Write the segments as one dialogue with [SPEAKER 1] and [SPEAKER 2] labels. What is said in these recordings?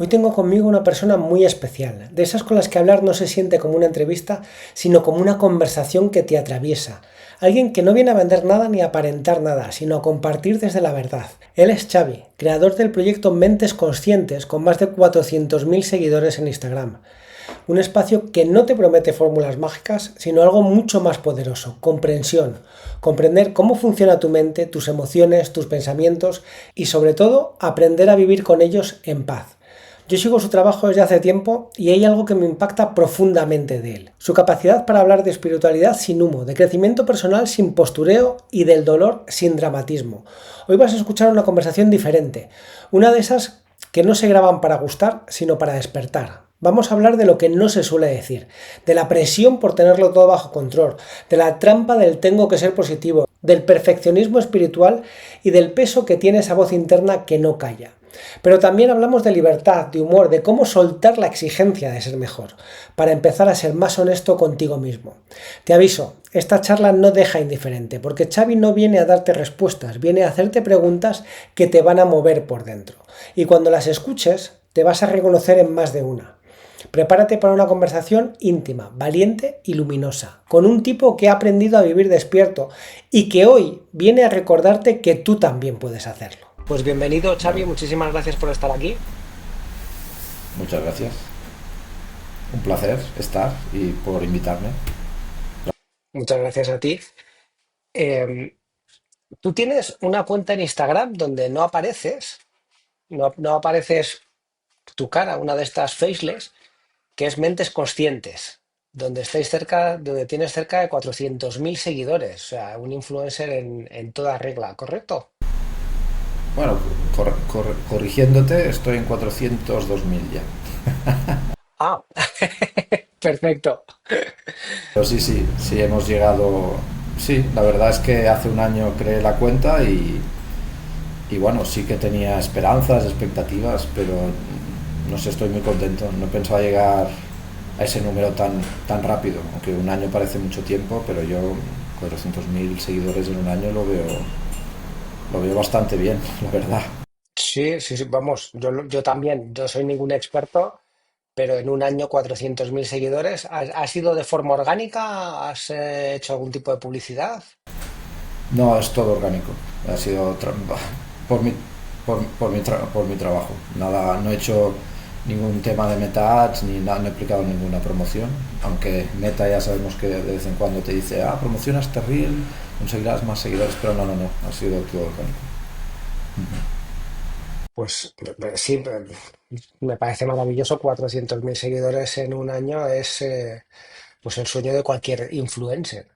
[SPEAKER 1] Hoy tengo conmigo una persona muy especial, de esas con las que hablar no se siente como una entrevista, sino como una conversación que te atraviesa. Alguien que no viene a vender nada ni a aparentar nada, sino a compartir desde la verdad. Él es Xavi, creador del proyecto Mentes Conscientes, con más de 400.000 seguidores en Instagram. Un espacio que no te promete fórmulas mágicas, sino algo mucho más poderoso: comprensión. Comprender cómo funciona tu mente, tus emociones, tus pensamientos y, sobre todo, aprender a vivir con ellos en paz. Yo sigo su trabajo desde hace tiempo y hay algo que me impacta profundamente de él: su capacidad para hablar de espiritualidad sin humo, de crecimiento personal sin postureo y del dolor sin dramatismo. Hoy vas a escuchar una conversación diferente, una de esas que no se graban para gustar, sino para despertar. Vamos a hablar de lo que no se suele decir, de la presión por tenerlo todo bajo control, de la trampa del tengo que ser positivo, del perfeccionismo espiritual y del peso que tiene esa voz interna que no calla. Pero también hablamos de libertad, de humor, de cómo soltar la exigencia de ser mejor, para empezar a ser más honesto contigo mismo. Te aviso, esta charla no deja indiferente, porque Xavi no viene a darte respuestas, viene a hacerte preguntas que te van a mover por dentro. Y cuando las escuches, te vas a reconocer en más de una. Prepárate para una conversación íntima, valiente y luminosa, con un tipo que ha aprendido a vivir despierto y que hoy viene a recordarte que tú también puedes hacerlo. Pues bienvenido, Xavi,
[SPEAKER 2] Vale,
[SPEAKER 1] muchísimas gracias por estar aquí.
[SPEAKER 2] muchas gracias. Un placer estar y por invitarme.
[SPEAKER 1] Muchas gracias a ti. Eh, Tú tienes una cuenta en Instagram donde no apareces tu cara, una de estas faceless, que es Mentes Conscientes, donde tienes cerca de 400.000 seguidores, o sea, un influencer en toda regla, ¿correcto?
[SPEAKER 2] Bueno, corrigiéndote, estoy en 402.000 ya.
[SPEAKER 1] Ah, perfecto.
[SPEAKER 2] Pero sí, sí, sí hemos llegado. Sí, la verdad es que hace un año creé la cuenta y bueno, sí que tenía esperanzas, expectativas, pero no sé, estoy muy contento. No pensaba llegar a ese número tan rápido, aunque un año parece mucho tiempo, pero yo 400.000 seguidores en un año lo veo bastante bien, la verdad.
[SPEAKER 1] Sí, sí, sí, vamos, yo también, yo soy ningún experto, pero en un año 400.000 seguidores. ¿Ha sido de forma orgánica? ¿Has hecho algún tipo de publicidad?
[SPEAKER 2] No, es todo orgánico. Ha sido por mi, por mi trabajo. Nada, no he hecho ningún tema de Meta Ads ni nada, no he aplicado ninguna promoción. Aunque Meta ya sabemos que de vez en cuando te dice, promociona este reel, conseguirás más seguidores, pero no, no, no, ha sido todo orgánico.
[SPEAKER 1] Pues sí, me parece maravilloso. 400.000 seguidores en un año es pues el sueño de cualquier influencer.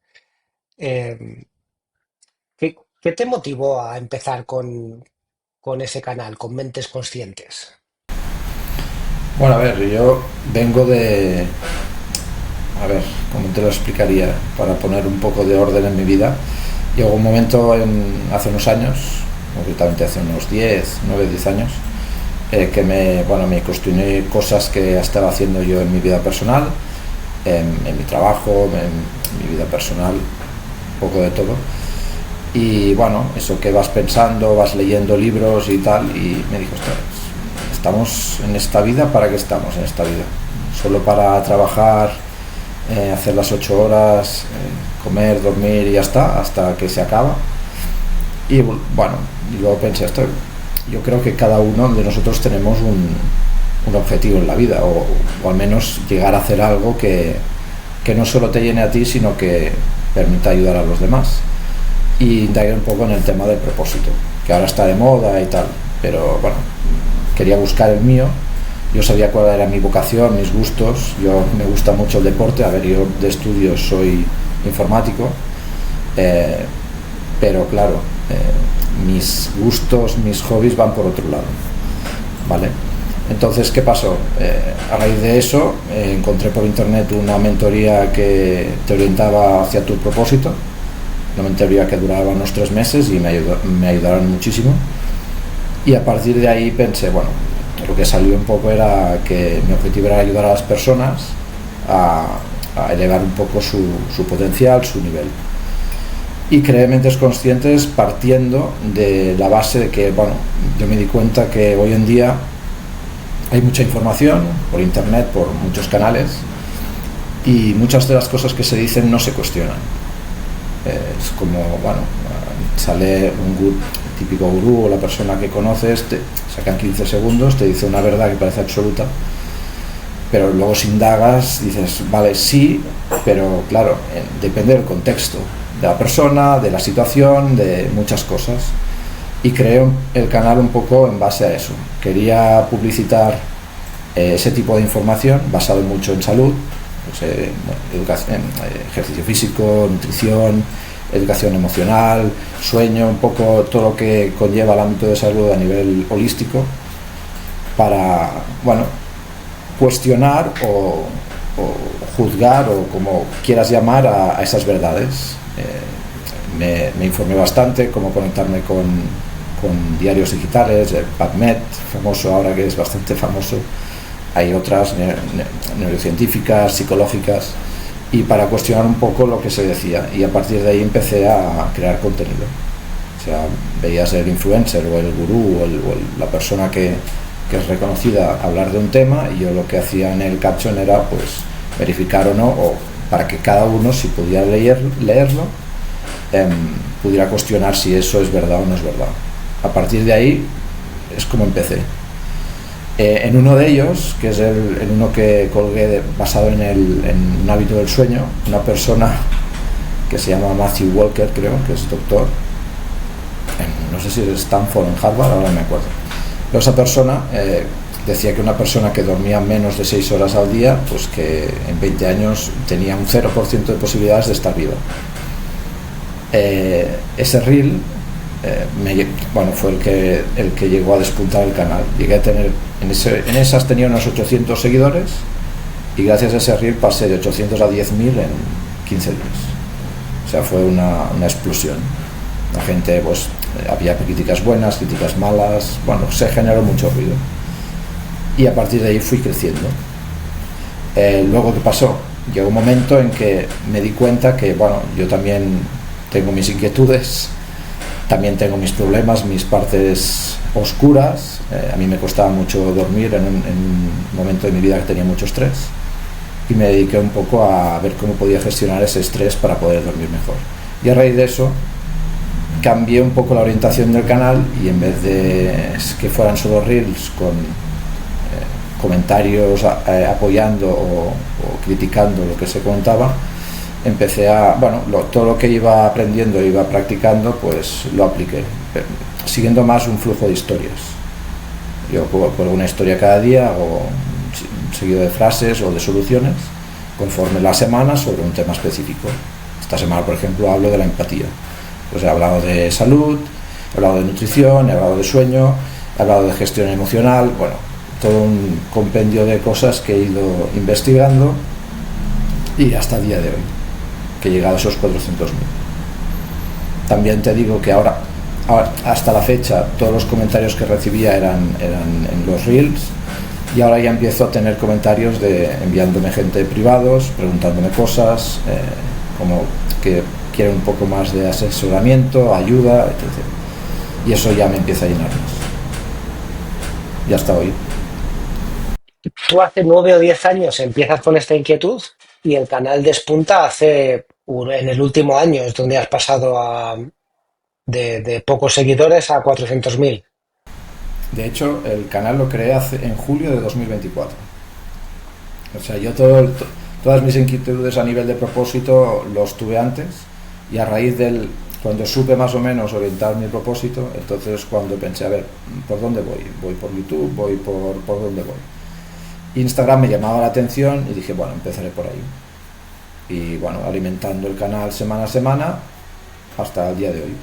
[SPEAKER 1] Eh, ¿qué te motivó a empezar con ese canal, con Mentes Conscientes?
[SPEAKER 2] Bueno, a ver, yo vengo de. A ver, ¿cómo te lo explicaría? Para poner un poco de orden en mi vida. Llegó un momento hace unos años, concretamente hace unos 10 9 10 años, me cuestioné cosas que estaba haciendo yo en mi vida personal, en mi trabajo, en mi vida personal, un poco de todo. Y bueno, eso que vas pensando, vas leyendo libros y tal, y me dijo, "Ostras, estamos en esta vida, ¿para qué estamos en esta vida? Solo para trabajar, hacer las 8 horas, comer, dormir y ya está, hasta que se acaba". Y bueno, y luego pensé esto, yo creo que cada uno de nosotros tenemos un objetivo en la vida, o al menos llegar a hacer algo que no solo te llene a ti, sino que permita ayudar a los demás. Y indagué un poco en el tema del propósito, que ahora está de moda y tal, pero bueno, quería buscar el mío. Yo sabía cuál era mi vocación, mis gustos. Yo me gusta mucho el deporte. A ver, yo de estudios soy informático, eh, pero claro, mis gustos, mis hobbies van por otro lado, ¿vale? Entonces, ¿qué pasó? A raíz de eso, encontré por internet una mentoría que te orientaba hacia tu propósito, una mentoría que duraba unos 3 meses y me ayudaron muchísimo. Y a partir de ahí pensé, bueno, lo que salió un poco era que mi objetivo era ayudar a las personas a, a elevar un poco su potencial, su nivel. Y creé Mentes Conscientes partiendo de la base de que, bueno, yo me di cuenta que hoy en día hay mucha información por internet, por muchos canales, y muchas de las cosas que se dicen no se cuestionan. Es como, bueno, sale un típico gurú o la persona que conoces, te sacan 15 segundos, te dice una verdad que parece absoluta, pero luego si indagas dices, vale, sí, pero claro, depende del contexto, de la persona, de la situación, de muchas cosas. Y creo el canal un poco en base a eso. Quería publicitar ese tipo de información basado mucho en salud, pues, educación, ejercicio físico, nutrición, educación emocional, sueño, un poco todo lo que conlleva el ámbito de salud a nivel holístico, para, bueno, cuestionar o juzgar, o como quieras llamar, a esas verdades. Me informé bastante cómo conectarme con diarios digitales, PubMed, famoso ahora, que es bastante famoso. Hay otras neurocientíficas, psicológicas, y para cuestionar un poco lo que se decía, y a partir de ahí empecé a crear contenido. O sea, veías el influencer o el gurú o la persona que es reconocida hablar de un tema, y yo lo que hacía en el caption era pues verificar o no, o para que cada uno, si pudiera leerlo, pudiera cuestionar si eso es verdad o no es verdad. A partir de ahí es como empecé. En uno de ellos, que es en uno que colgué basado en un hábito del sueño, una persona que se llama Matthew Walker, creo que es doctor, no sé si es Stanford o en Harvard, ahora no me acuerdo, pero esa persona decía que una persona que dormía menos de 6 horas al día, pues que en 20 años tenía un 0% de posibilidades de estar viva. Ese reel fue el que llegó a despuntar el canal. Llegué a tener, en esas tenía unos 800 seguidores, y gracias a ese reel pasé de 800 a 10.000 en 15 días. O sea, fue una explosión. La gente, pues, había críticas buenas, críticas malas, bueno, se generó mucho ruido. Y a partir de ahí fui creciendo. Luego, ¿qué pasó? Llegó un momento en que me di cuenta que, bueno, yo también tengo mis inquietudes, también tengo mis problemas, mis partes oscuras. A mí me costaba mucho dormir en un momento de mi vida que tenía mucho estrés, y me dediqué un poco a ver cómo podía gestionar ese estrés para poder dormir mejor. Y a raíz de eso cambié un poco la orientación del canal, y en vez de que fueran solo reels con comentarios apoyando o criticando lo que se contaba, empecé a, todo lo que iba aprendiendo e iba practicando, pues lo apliqué, siguiendo más un flujo de historias. Yo cuelgo una historia cada día, o un seguido de frases o de soluciones conforme la semana sobre un tema específico. Esta semana, por ejemplo, hablo de la empatía. Pues he hablado de salud, he hablado de nutrición, he hablado de sueño, he hablado de gestión emocional, bueno, todo un compendio de cosas que he ido investigando, y hasta el día de hoy, que he llegado a esos 400.000. También te digo que ahora, hasta la fecha, todos los comentarios que recibía eran en los reels, y ahora ya empiezo a tener comentarios enviándome gente privados, preguntándome cosas, como que quieren un poco más de asesoramiento, ayuda, etc. Y eso ya me empieza a llenar más. Y hasta hoy.
[SPEAKER 1] Tú hace 9 o 10 años empiezas con esta inquietud, y el canal despunta en el último año, es donde has pasado de pocos seguidores a 400.000.
[SPEAKER 2] De hecho, el canal lo creé en julio de 2024. O sea, yo todas mis inquietudes a nivel de propósito los tuve antes, y a raíz cuando supe más o menos orientar mi propósito, entonces cuando pensé, a ver, ¿por dónde voy? ¿Voy por YouTube? ¿Voy por dónde voy? Instagram me llamaba la atención, y dije, bueno, empezaré por ahí. Y bueno, alimentando el canal semana a semana hasta el día de hoy.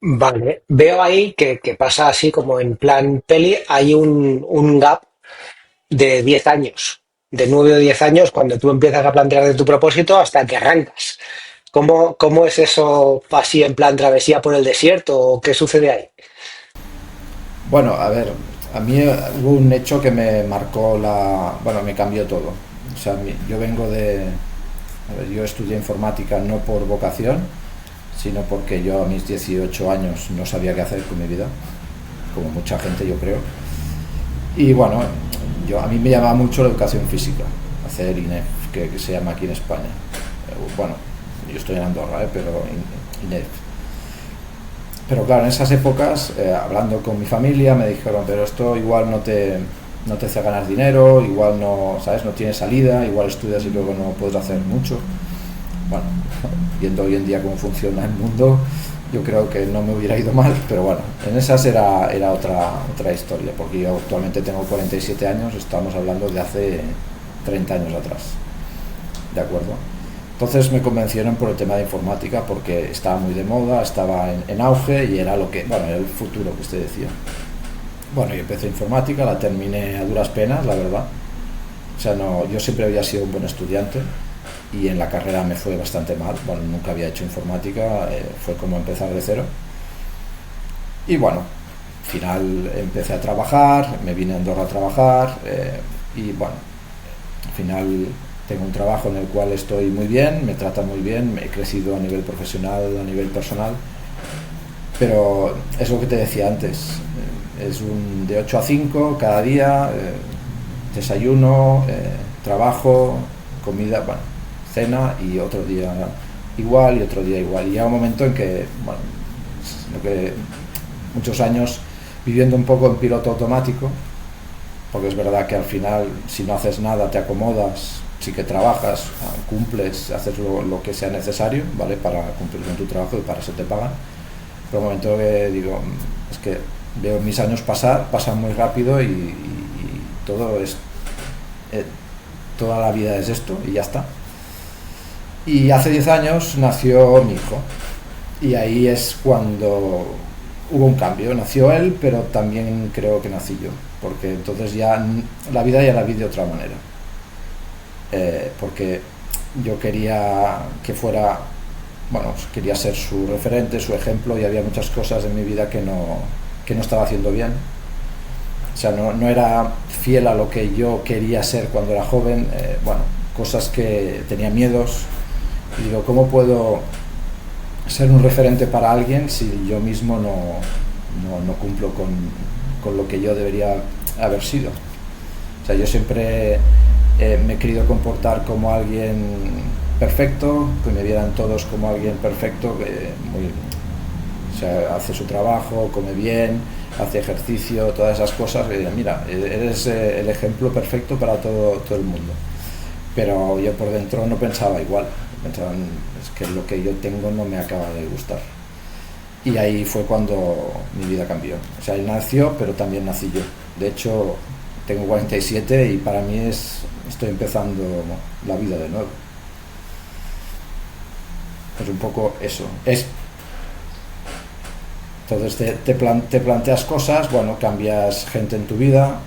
[SPEAKER 1] Vale, veo ahí que pasa así como en plan peli, hay un gap de 10 años, de 9 o 10 años, cuando tú empiezas a plantear tu propósito hasta que arrancas. ¿Cómo es eso así en plan travesía por el desierto, o qué sucede ahí?
[SPEAKER 2] Bueno, a ver, a mí hubo un hecho que me marcó me cambió todo. O sea, yo vengo yo estudié informática no por vocación, sino porque yo a mis 18 años no sabía qué hacer con mi vida, como mucha gente, yo creo. Y bueno, a mí me llamaba mucho la educación física, hacer INEF, que se llama aquí en España. Bueno, yo estoy en Andorra, pero INEF. Pero claro, en esas épocas, hablando con mi familia, me dijeron, pero esto igual no te hace ganar dinero, igual no, ¿sabes? No tiene salida, igual estudias y luego no puedes hacer mucho. Bueno, viendo hoy en día cómo funciona el mundo, yo creo que no me hubiera ido mal, pero bueno, en esas era otra historia, porque yo actualmente tengo 47 años, estamos hablando de hace 30 años atrás, ¿de acuerdo? Entonces me convencieron por el tema de informática, porque estaba muy de moda, estaba en auge y era era el futuro que usted decía. Bueno, yo empecé informática, la terminé a duras penas, la verdad. O sea, no, yo siempre había sido un buen estudiante y en la carrera me fue bastante mal. Bueno, nunca había hecho informática, fue como empezar de cero. Y bueno, al final empecé a trabajar, me vine a Andorra a trabajar y bueno, al final tengo un trabajo en el cual estoy muy bien, me trata muy bien, he crecido a nivel profesional, a nivel personal, pero es lo que te decía antes, es de 8 a 5 cada día, desayuno, trabajo, comida, bueno, cena y otro día igual y otro día igual. Y llega un momento en que, bueno, lo que muchos años viviendo un poco en piloto automático, porque es verdad que al final si no haces nada te acomodas, sí que trabajas, cumples, haces lo que sea necesario, ¿vale? Para cumplir con tu trabajo y para eso te pagan. Pero un momento que digo, es que veo mis años pasan muy rápido y todo es, toda la vida es esto y ya está. Y hace 10 años nació mi hijo y ahí es cuando hubo un cambio. Nació él, pero también creo que nací yo, porque entonces ya la vida ya la vi de otra manera. Porque yo quería que fuera, bueno, quería ser su referente, su ejemplo, y había muchas cosas en mi vida que no estaba haciendo bien. O sea, no era fiel a lo que yo quería ser cuando era joven, bueno, cosas que tenía miedos, y digo, ¿cómo puedo ser un referente para alguien si yo mismo no cumplo con lo que yo debería haber sido? O sea, yo siempre me he querido comportar como alguien perfecto, que me vieran todos como alguien perfecto, o sea, hace su trabajo, come bien, hace ejercicio, todas esas cosas, y mira, eres el ejemplo perfecto para todo el mundo. Pero yo por dentro no pensaba igual, pensaba, es que lo que yo tengo no me acaba de gustar. Y ahí fue cuando mi vida cambió. O sea, él nació, pero también nací yo. De hecho, tengo 47 y para mí estoy empezando la vida de nuevo. Es un poco eso. Entonces te planteas cosas, bueno, cambias gente en tu vida.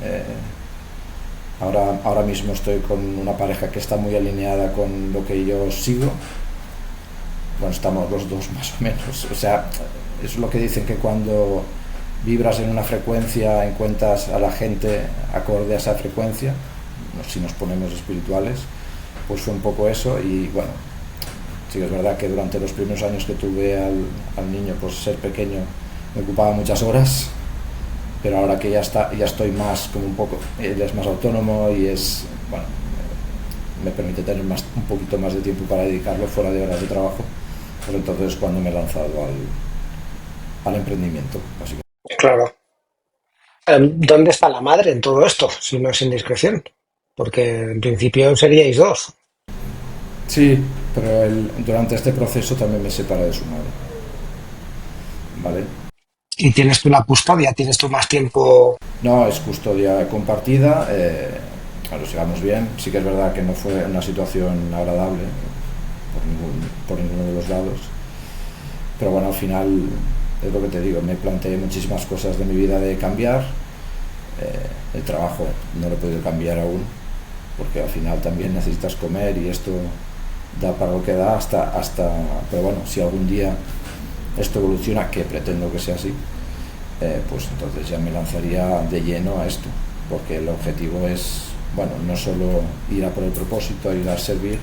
[SPEAKER 2] Ahora mismo estoy con una pareja que está muy alineada con lo que yo sigo. Bueno, estamos los dos más o menos. O sea, es lo que dicen, que cuando vibras en una frecuencia encuentras a la gente acorde a esa frecuencia, si nos ponemos espirituales, pues fue un poco eso. Y bueno, sí que es verdad que durante los primeros años que tuve al niño, pues ser pequeño me ocupaba muchas horas, pero ahora que ya estoy más como un poco, él es más autónomo y bueno, me permite tener un poquito más de tiempo para dedicarlo fuera de horas de trabajo, pues entonces es cuando me he lanzado al emprendimiento, básicamente.
[SPEAKER 1] Claro. ¿Dónde está la madre en todo esto, si no es indiscreción? Porque en principio seríais dos.
[SPEAKER 2] Sí, pero durante este proceso también me separé de su madre, ¿vale?
[SPEAKER 1] Y tienes tú la custodia, tienes tú más tiempo.
[SPEAKER 2] No, es custodia compartida, claro, sigamos bien. Sí que es verdad que no fue una situación agradable por ninguno de los lados, pero bueno, al final es lo que te digo, me planteé muchísimas cosas de mi vida de cambiar. El trabajo no lo he podido cambiar aún, porque al final también necesitas comer y esto da para lo que da pero bueno, si algún día esto evoluciona, que pretendo que sea así, pues entonces ya me lanzaría de lleno a esto, porque el objetivo es, bueno, no solo ir a por el propósito, ayudar a servir,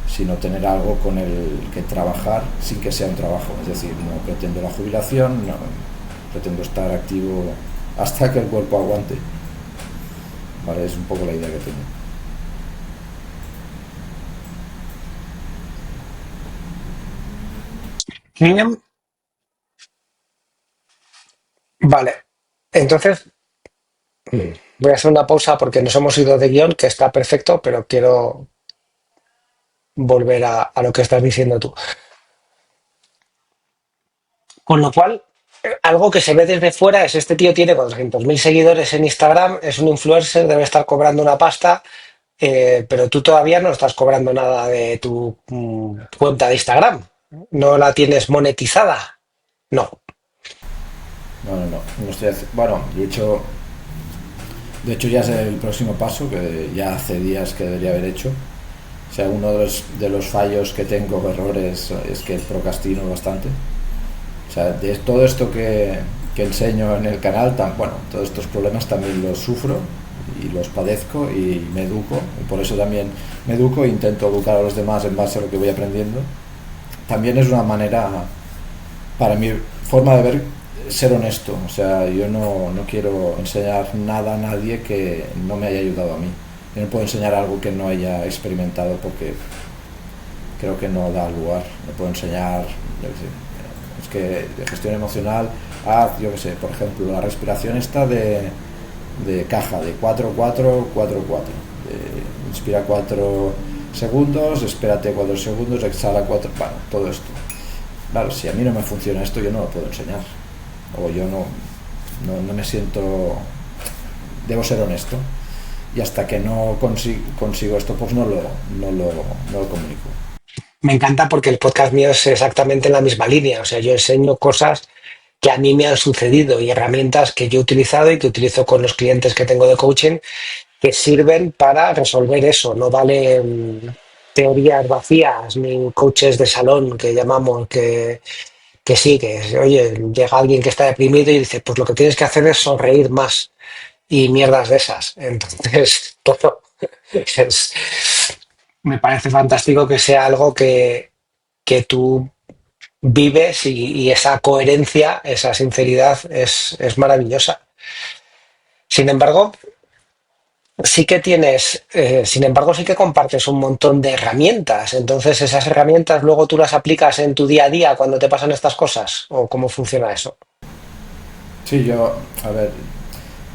[SPEAKER 2] sino tener algo con el que trabajar sin que sea un trabajo. Es decir, no pretendo la jubilación, no pretendo estar activo hasta que el cuerpo aguante. ¿vale? Es un poco la idea que tengo.
[SPEAKER 1] Bien. Vale, entonces voy a hacer una pausa porque nos hemos ido de guión, que está perfecto, pero quiero volver a lo que estás diciendo tú. Con lo cual, algo que se ve desde fuera es este tío tiene 400.000 seguidores en Instagram, es un influencer, debe estar cobrando una pasta, pero tú todavía no estás cobrando nada de tu cuenta de Instagram. ¿No la tienes monetizada? No.
[SPEAKER 2] No estoy bueno, de hecho ya es el próximo paso que ya hace días que debería haber hecho. O sea, uno de los fallos que tengo, errores, es que procrastino bastante. O sea, de todo esto que enseño en el canal, bueno, todos estos problemas también los sufro y los padezco y me educo. Y por eso también me educo e intento educar a los demás en base a lo que voy aprendiendo. También es una manera, para mi forma de ver, ser honesto. O sea, yo no quiero enseñar nada a nadie que no me haya ayudado a mí. Yo no puedo enseñar algo que no haya experimentado porque creo que no da lugar. No puedo enseñar, yo qué sé, es que de gestión emocional, yo qué sé, por ejemplo, la respiración esta de caja, de 4-4-4-4. Inspira 4 segundos, espérate 4 segundos, exhala 4, bueno, todo esto. Claro, si a mí no me funciona esto, yo no lo puedo enseñar. O yo no me siento, debo ser honesto. Y hasta que no consigo esto, pues no lo comunico.
[SPEAKER 1] Me encanta porque el podcast mío es exactamente en la misma línea. O sea, yo enseño cosas que a mí me han sucedido y herramientas que yo he utilizado y que utilizo con los clientes que tengo de coaching que sirven para resolver eso. No vale teorías vacías ni coaches de salón que llamamos que sí, oye, llega alguien que está deprimido y dice, pues lo que tienes que hacer es sonreír más y mierdas de esas. Entonces, todo es, me parece fantástico que sea algo que tú vives y esa coherencia, esa sinceridad es maravillosa. Sin embargo, sin embargo, sí que compartes un montón de herramientas. Entonces, esas herramientas luego tú las aplicas en tu día a día cuando te pasan estas cosas. ¿O cómo funciona eso?
[SPEAKER 2] Sí, a ver,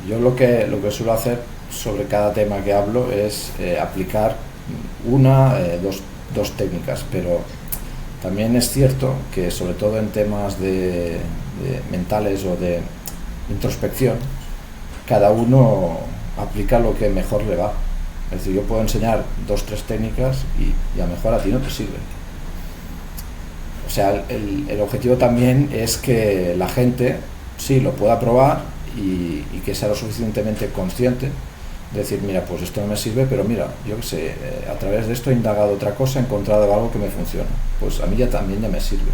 [SPEAKER 2] yo lo que suelo hacer sobre cada tema que hablo es aplicar dos técnicas, pero también es cierto que sobre todo en temas de mentales o de introspección, cada uno aplica lo que mejor le va. Es decir, yo puedo enseñar 2-3 técnicas y a lo mejor a ti no te sirven. O sea, el objetivo también es que la gente sí lo pueda probar y que sea lo suficientemente consciente de decir, mira, pues esto no me sirve, pero mira, yo qué sé, a través de esto he indagado otra cosa, he encontrado algo que me funciona. Pues a mí también ya me sirve.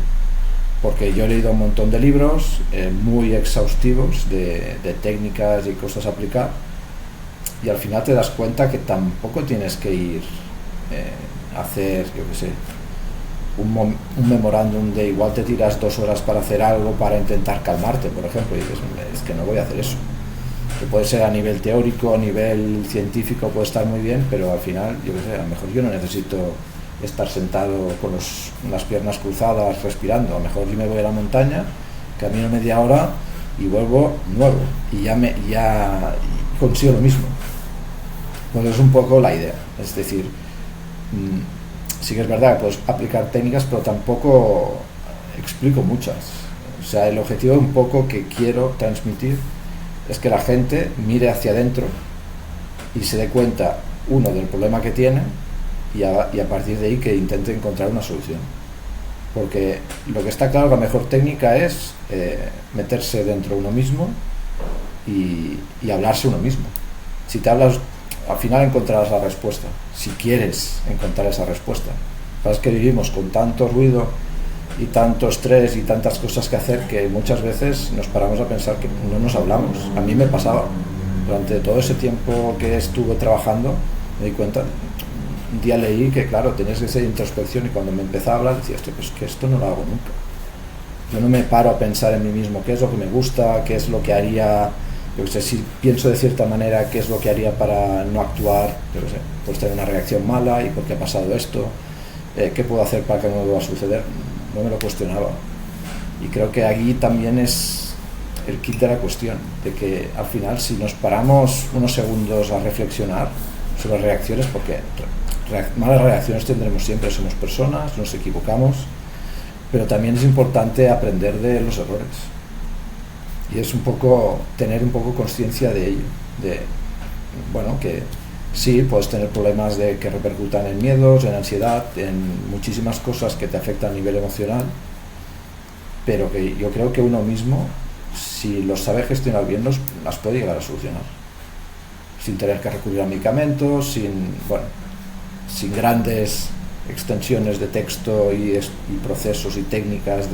[SPEAKER 2] Porque yo he leído un montón de libros muy exhaustivos de técnicas y cosas a aplicar, y al final te das cuenta que tampoco tienes que ir a hacer, yo qué sé, un memorándum de igual te tiras 2 horas para hacer algo para intentar calmarte, por ejemplo, y dices, es que no voy a hacer eso. Que puede ser a nivel teórico, a nivel científico, puede estar muy bien, pero al final, yo qué sé, a lo mejor yo no necesito estar sentado con las piernas cruzadas respirando. A lo mejor yo me voy a la montaña, camino media hora y vuelvo nuevo y ya consigo lo mismo. Pues es un poco la idea. Es decir, sí que es verdad que puedes aplicar técnicas, pero tampoco explico muchas. O sea, el objetivo un poco que quiero transmitir es que la gente mire hacia adentro y se dé cuenta, uno, del problema que tiene, y a partir de ahí que intente encontrar una solución. Porque lo que está claro, la mejor técnica es meterse dentro de uno mismo y hablarse uno mismo. Si te hablas, al final encontrarás la respuesta, si quieres encontrar esa respuesta. Lo que pasa es que vivimos con tanto ruido y tanto estrés y tantas cosas que hacer que muchas veces nos paramos a pensar que no nos hablamos. A mí me pasaba, durante todo ese tiempo que estuve trabajando, me di cuenta. Un día leí que, claro, tenías que hacer introspección, y cuando me empezaba a hablar decía, pues que esto no lo hago nunca. Yo no me paro a pensar en mí mismo, qué es lo que me gusta, qué es lo que haría yo qué sé, si pienso de cierta manera qué es lo que haría para no actuar, yo qué sé, pues tener una reacción mala y por qué ha pasado esto, qué puedo hacer para que no vuelva a suceder, no me lo cuestionaba. Y creo que aquí también es el kit de la cuestión, de que al final si nos paramos unos segundos a reflexionar sobre reacciones, porque malas reacciones tendremos siempre, somos personas, nos equivocamos, pero también es importante aprender de los errores. Y es un poco tener un poco conciencia de ello, de, bueno, que sí, puedes tener problemas de que repercutan en miedos, en ansiedad, en muchísimas cosas que te afectan a nivel emocional, pero que yo creo que uno mismo, si los sabe gestionar bien, las puede llegar a solucionar, sin tener que recurrir a medicamentos, sin grandes extensiones de texto y procesos y técnicas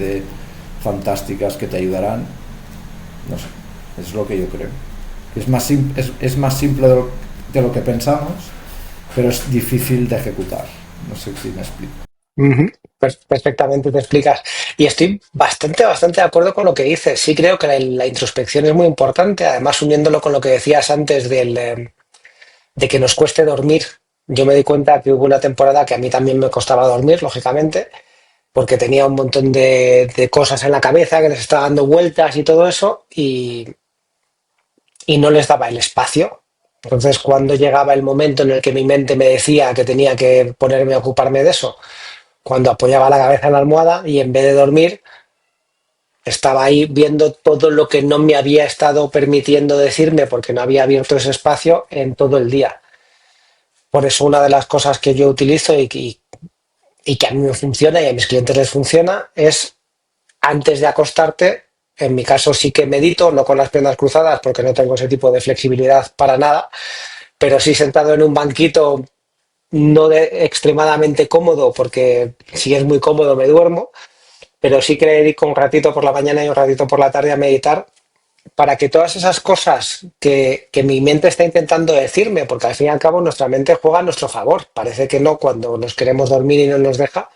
[SPEAKER 2] fantásticas que te ayudarán. No sé, es lo que yo creo. Es más simple de lo que pensamos, pero es difícil de ejecutar. No sé si me explico.
[SPEAKER 1] Ujú. Perfectamente te explicas. Y estoy bastante de acuerdo con lo que dices. Sí creo que la introspección es muy importante, además uniéndolo con lo que decías antes de que nos cueste dormir. Yo me di cuenta que hubo una temporada que a mí también me costaba dormir, lógicamente, porque tenía un montón de cosas en la cabeza que les estaba dando vueltas y todo eso, y no les daba el espacio. Entonces, cuando llegaba el momento en el que mi mente me decía que tenía que ponerme a ocuparme de eso, cuando apoyaba la cabeza en la almohada y en vez de dormir, estaba ahí viendo todo lo que no me había estado permitiendo decirme porque no había abierto ese espacio en todo el día. Por eso una de las cosas que yo utilizo y que a mí me funciona y a mis clientes les funciona es antes de acostarte, en mi caso sí que medito, no con las piernas cruzadas porque no tengo ese tipo de flexibilidad para nada, pero sí sentado en un banquito extremadamente cómodo, porque si es muy cómodo me duermo, pero sí que le dedico un ratito por la mañana y un ratito por la tarde a meditar para que todas esas cosas que mi mente está intentando decirme, porque al fin y al cabo nuestra mente juega a nuestro favor, parece que no cuando nos queremos dormir y no nos deja,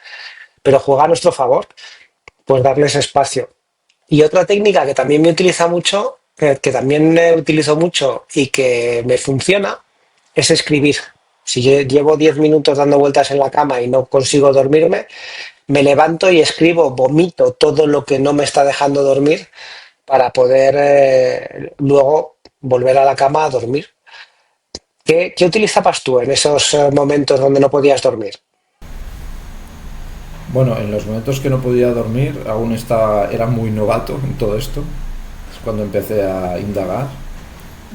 [SPEAKER 1] pero juega a nuestro favor, pues darles espacio. Y otra técnica que también me utiliza mucho, que también utilizo mucho y que me funciona, es escribir. Si yo llevo 10 minutos dando vueltas en la cama y no consigo dormirme, me levanto y escribo, vomito todo lo que no me está dejando dormir para poder luego volver a la cama a dormir. ¿Qué utilizabas tú en esos momentos donde no podías dormir?
[SPEAKER 2] Bueno, en los momentos que no podía dormir, era muy novato en todo esto. Es cuando empecé a indagar.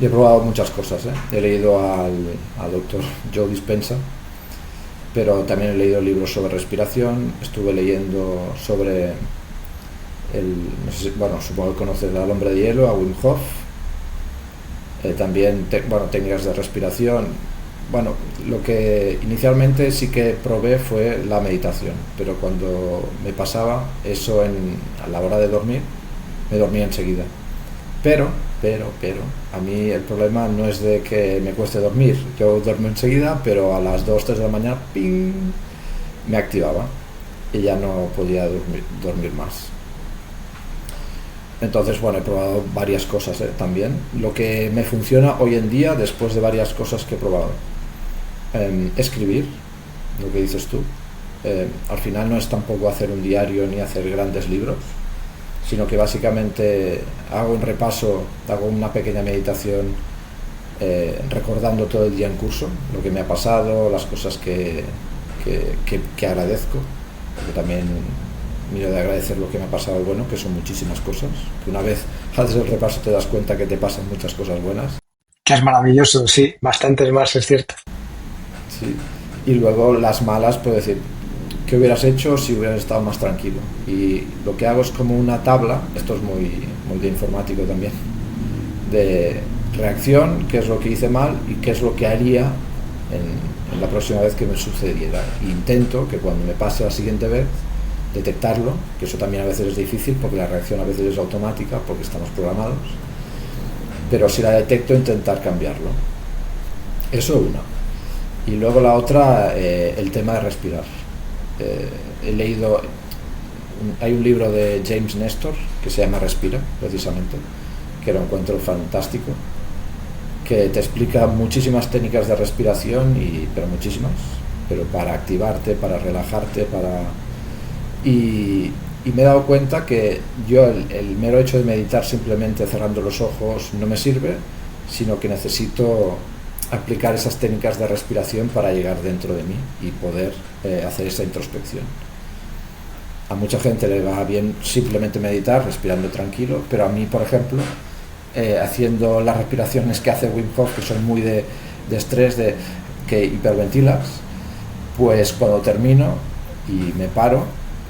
[SPEAKER 2] Y he probado muchas cosas, ¿eh? He leído al doctor Joe Dispenza, pero también he leído libros sobre respiración. Estuve leyendo sobre no sé bueno, supongo que conoces al hombre de hielo, a Wim Hof. También técnicas de respiración. Bueno, lo que inicialmente sí que probé fue la meditación, pero cuando me pasaba eso a la hora de dormir, me dormía enseguida. Pero, a mí el problema no es de que me cueste dormir. Yo duermo enseguida, pero a las 2, 3 de la mañana, ¡ping!, me activaba y ya no podía dormir más. Entonces, bueno, he probado varias cosas también. Lo que me funciona hoy en día, después de varias cosas que he probado, escribir, lo que dices tú. Al final no es tampoco hacer un diario ni hacer grandes libros, sino que básicamente hago un repaso, hago una pequeña meditación, recordando todo el día en curso, lo que me ha pasado, las cosas que agradezco, porque también miro de agradecer lo que me ha pasado bueno, que son muchísimas cosas, que una vez haces el repaso te das cuenta que te pasan muchas cosas buenas.
[SPEAKER 1] Que es maravilloso, sí, bastantes más, es cierto.
[SPEAKER 2] Sí. Y luego las malas, puedo decir, ¿qué hubieras hecho si hubieras estado más tranquilo? Y lo que hago es como una tabla, esto es muy de informático también, de reacción, qué es lo que hice mal y qué es lo que haría en la próxima vez que me sucediera. E intento que cuando me pase la siguiente vez, detectarlo, que eso también a veces es difícil porque la reacción a veces es automática porque estamos programados, pero si la detecto, intentar cambiarlo. Eso una. Y luego la otra, el tema de respirar. He leído, hay un libro de James Nestor que se llama Respira, precisamente, que lo encuentro fantástico, que te explica muchísimas técnicas de respiración, pero muchísimas, pero para activarte, para relajarte, y me he dado cuenta que yo el mero hecho de meditar simplemente cerrando los ojos no me sirve, sino que necesito aplicar esas técnicas de respiración para llegar dentro de mí y poder hacer esa introspección. A mucha gente le va bien simplemente meditar, respirando tranquilo, pero a mí, por ejemplo, haciendo las respiraciones que hace Wim Hof, que son muy de estrés, que hiperventilas, pues cuando termino y me paro,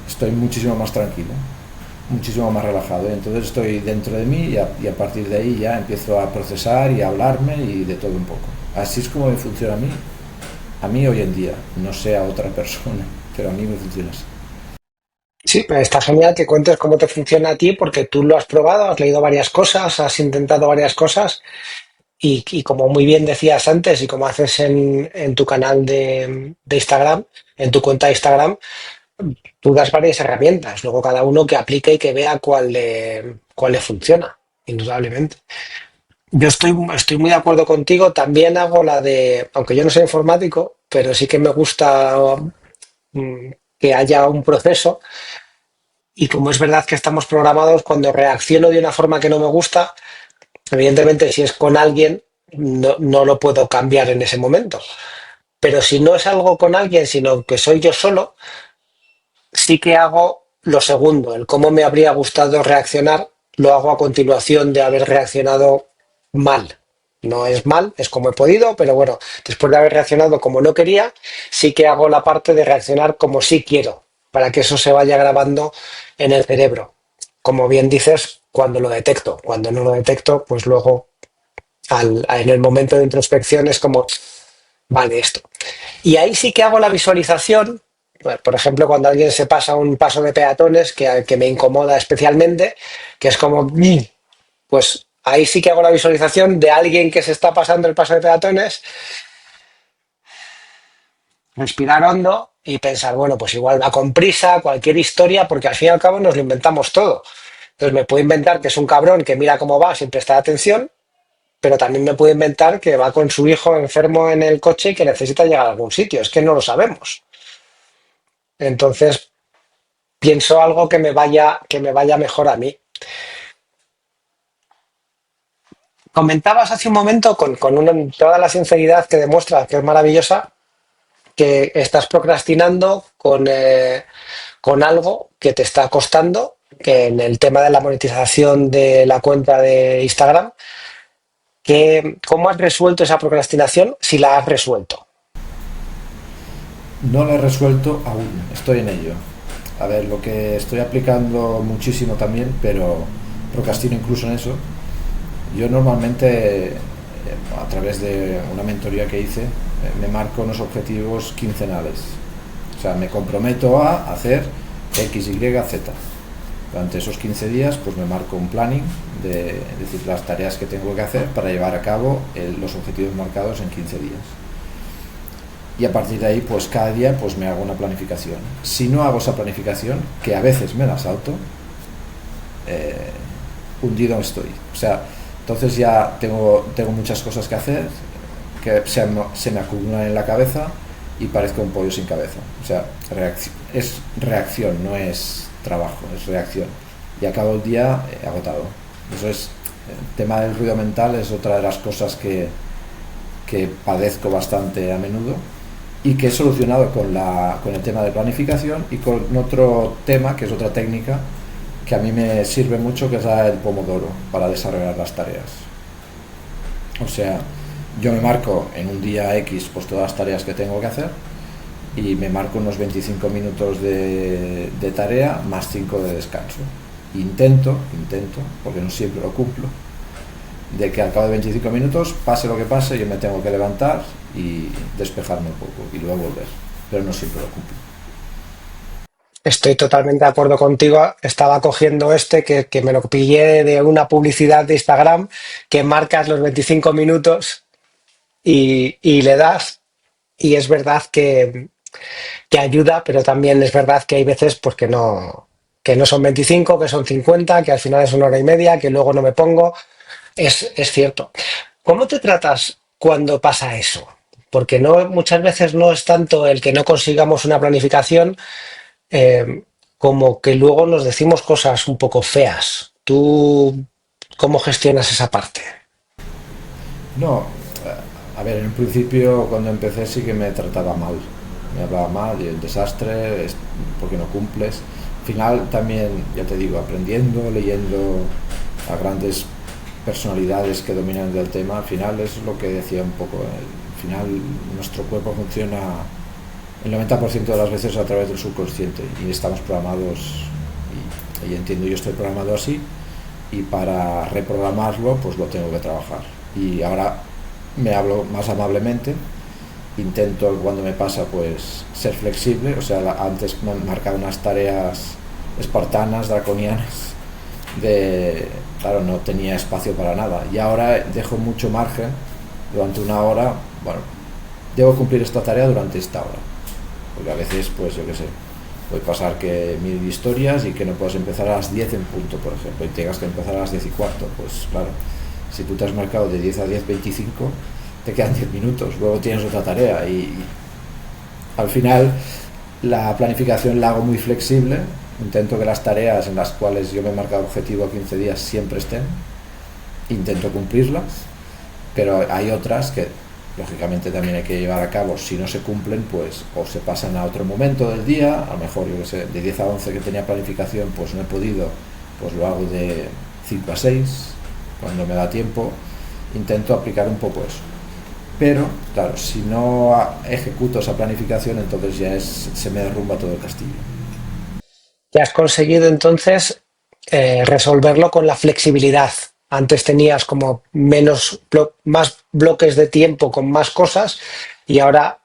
[SPEAKER 2] estoy muchísimo más tranquilo, muchísimo más relajado, y entonces estoy dentro de mí y a partir de ahí ya empiezo a procesar y a hablarme y de todo un poco. Así es como me funciona a mí hoy en día, no sé a otra persona, pero a mí me funciona así.
[SPEAKER 1] Sí, pero está genial que cuentes cómo te funciona a ti porque tú lo has probado, has leído varias cosas, has intentado varias cosas y como muy bien decías antes y como haces en tu canal de Instagram, en tu cuenta de Instagram, tú das varias herramientas. Luego cada uno que aplique y que vea cuál le funciona, indudablemente. Yo estoy muy de acuerdo contigo. También hago la de, aunque yo no soy informático, pero sí que me gusta mm, que haya un proceso. Y como es verdad que estamos programados, cuando reacciono de una forma que no me gusta, evidentemente si es con alguien, no lo puedo cambiar en ese momento. Pero si no es algo con alguien, sino que soy yo solo, sí que hago lo segundo, el cómo me habría gustado reaccionar, lo hago a continuación de haber reaccionado mal. No es mal, es como he podido, pero bueno, después de haber reaccionado como no quería, sí que hago la parte de reaccionar como sí quiero, para que eso se vaya grabando en el cerebro. Como bien dices, cuando lo detecto. Cuando no lo detecto, pues luego en el momento de introspección es como, vale, esto. Y ahí sí que hago la visualización. Bueno, por ejemplo, cuando alguien se pasa un paso de peatones que me incomoda especialmente, que es como, pues ahí sí que hago la visualización de alguien que se está pasando el paso de peatones, respirar hondo y pensar, bueno, pues igual va con prisa, cualquier historia, porque al fin y al cabo nos lo inventamos todo. Entonces me puedo inventar que es un cabrón que mira cómo va sin prestar atención, pero también me puedo inventar que va con su hijo enfermo en el coche y que necesita llegar a algún sitio. Es que no lo sabemos. Entonces pienso algo que me vaya mejor a mí. Comentabas hace un momento toda la sinceridad que demuestras, que es maravillosa, que estás procrastinando con algo que te está costando, que en el tema de la monetización de la cuenta de Instagram, ¿cómo has resuelto esa procrastinación si la has resuelto?
[SPEAKER 2] No lo he resuelto aún, estoy en ello. A ver, lo que estoy aplicando muchísimo también, pero procrastino incluso en eso. Yo normalmente, a través de una mentoría que hice, me marco unos objetivos quincenales. O sea, me comprometo a hacer X, Y, Z. Durante esos 15 días, pues me marco un planning de decir las tareas que tengo que hacer para llevar a cabo los objetivos marcados en 15 días. Y a partir de ahí, pues cada día pues me hago una planificación. Si no hago esa planificación, que a veces me la salto, hundido estoy. O sea, entonces ya tengo muchas cosas que hacer, que se me acumulan en la cabeza y parezco un pollo sin cabeza. O sea, es reacción, no es trabajo, es reacción. Y acabo el día agotado. Eso es, el tema del ruido mental es otra de las cosas que padezco bastante a menudo y que he solucionado con el tema de planificación y con otro tema, que es otra técnica que a mí me sirve mucho, que es la del pomodoro, para desarrollar las tareas. O sea, yo me marco en un día X pues todas las tareas que tengo que hacer y me marco unos 25 minutos de tarea más 5 de descanso. Intento, porque no siempre lo cumplo, de que al cabo de 25 minutos, pase lo que pase, yo me tengo que levantar y despejarme un poco y luego volver, pero no siempre lo cumplo.
[SPEAKER 1] Estoy totalmente de acuerdo contigo. Estaba cogiendo que me lo pillé de una publicidad de Instagram que marcas los 25 minutos y le das. Y es verdad que ayuda, pero también es verdad que hay veces pues, que no son 25, que son 50, que al final es una hora y media, que luego no me pongo. Es cierto. ¿Cómo te tratas cuando pasa eso? Porque no, muchas veces no es tanto el que no consigamos una planificación, eh, como que luego nos decimos cosas un poco feas. ¿Tú cómo gestionas esa parte?
[SPEAKER 2] No, a ver, en un principio cuando empecé sí que me trataba mal. Me hablaba mal y el desastre, es porque no cumples. Al final también, ya te digo, aprendiendo, leyendo a grandes personalidades que dominan del tema, al final es lo que decía un poco. Al final nuestro cuerpo funciona el 90% de las veces a través del subconsciente y estamos programados, y entiendo, yo estoy programado así, y para reprogramarlo pues lo tengo que trabajar. Y ahora me hablo más amablemente, intento cuando me pasa pues ser flexible, o sea, antes me marcaba unas tareas espartanas, draconianas, de, claro, no tenía espacio para nada, y ahora dejo mucho margen durante una hora. Bueno, debo cumplir esta tarea durante esta hora, porque a veces pues yo qué sé, puede pasar que 1000 historias y que no puedas empezar a las 10 en punto, por ejemplo, y tengas que empezar a las 10:15. Pues claro, si tú te has marcado de 10 a 10:25, te quedan 10 minutos, luego tienes otra tarea, y al final la planificación la hago muy flexible. Intento que las tareas en las cuales yo me he marcado objetivo a 15 días siempre estén, intento cumplirlas, pero hay otras que lógicamente también hay que llevar a cabo. Si no se cumplen, pues o se pasan a otro momento del día, a lo mejor yo que sé, de 10 a 11 que tenía planificación pues no he podido, pues lo hago de 5 a 6 cuando me da tiempo. Intento aplicar un poco eso, pero claro, si no ejecuto esa planificación, entonces ya se me derrumba todo el castillo.
[SPEAKER 1] ¿Qué has conseguido entonces resolverlo con la flexibilidad? Antes tenías como más bloques de tiempo con más cosas y ahora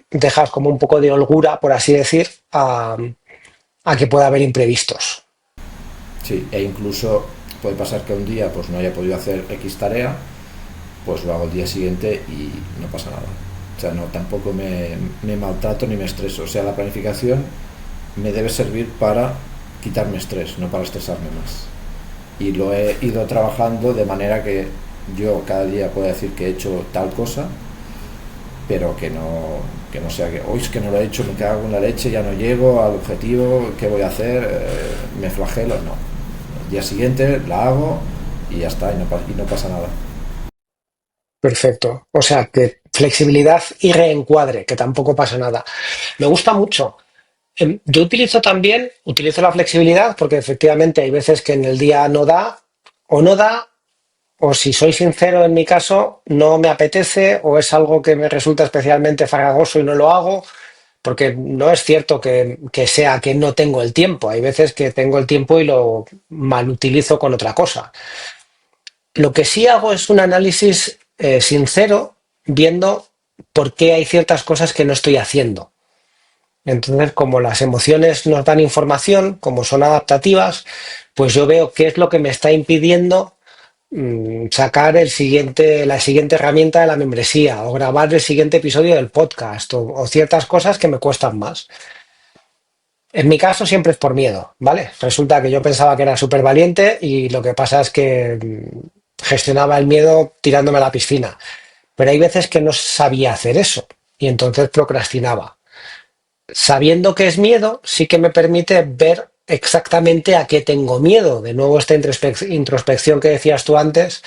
[SPEAKER 1] dejas como un poco de holgura, por así decir, a que pueda haber imprevistos.
[SPEAKER 2] Sí, e incluso puede pasar que un día pues no haya podido hacer X tarea, pues lo hago el día siguiente y no pasa nada. O sea, no, tampoco me maltrato ni me estreso. O sea, la planificación me debe servir para quitarme estrés, no para estresarme más. Y lo he ido trabajando de manera que yo cada día pueda decir que he hecho tal cosa, pero que no sea que hoy es que no lo he hecho, me cago en la leche, ya no llego al objetivo, ¿qué voy a hacer? Me flagelo, no. El día siguiente la hago y ya está, y no pasa nada.
[SPEAKER 1] Perfecto. O sea, que flexibilidad y reencuadre, que tampoco pasa nada. Me gusta mucho. Yo utilizo la flexibilidad porque efectivamente hay veces que en el día no da, o si soy sincero en mi caso, no me apetece o es algo que me resulta especialmente farragoso y no lo hago, porque no es cierto que sea que no tengo el tiempo. Hay veces que tengo el tiempo y lo mal utilizo con otra cosa. Lo que sí hago es un análisis sincero, viendo por qué hay ciertas cosas que no estoy haciendo. Entonces, como las emociones nos dan información, como son adaptativas, pues yo veo qué es lo que me está impidiendo sacar la siguiente herramienta de la membresía o grabar el siguiente episodio del podcast o ciertas cosas que me cuestan más. En mi caso siempre es por miedo, ¿vale? Resulta que yo pensaba que era súper valiente y lo que pasa es que gestionaba el miedo tirándome a la piscina. Pero hay veces que no sabía hacer eso y entonces procrastinaba. Sabiendo que es miedo, sí que me permite ver exactamente a qué tengo miedo. De nuevo, esta introspección que decías tú antes,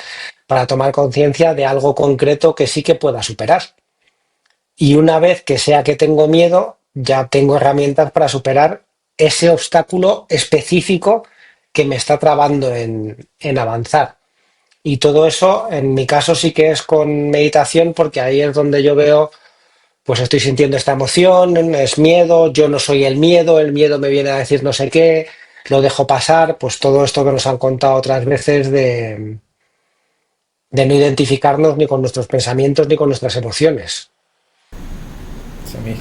[SPEAKER 1] para tomar conciencia de algo concreto que sí que pueda superar. Y una vez que sea que tengo miedo, ya tengo herramientas para superar ese obstáculo específico que me está trabando en avanzar. Y todo eso, en mi caso, sí que es con meditación, porque ahí es donde yo veo, pues estoy sintiendo esta emoción, es miedo, yo no soy el miedo me viene a decir no sé qué, lo dejo pasar, pues todo esto que nos han contado otras veces de no identificarnos ni con nuestros pensamientos ni con nuestras emociones.
[SPEAKER 2] Pues a mí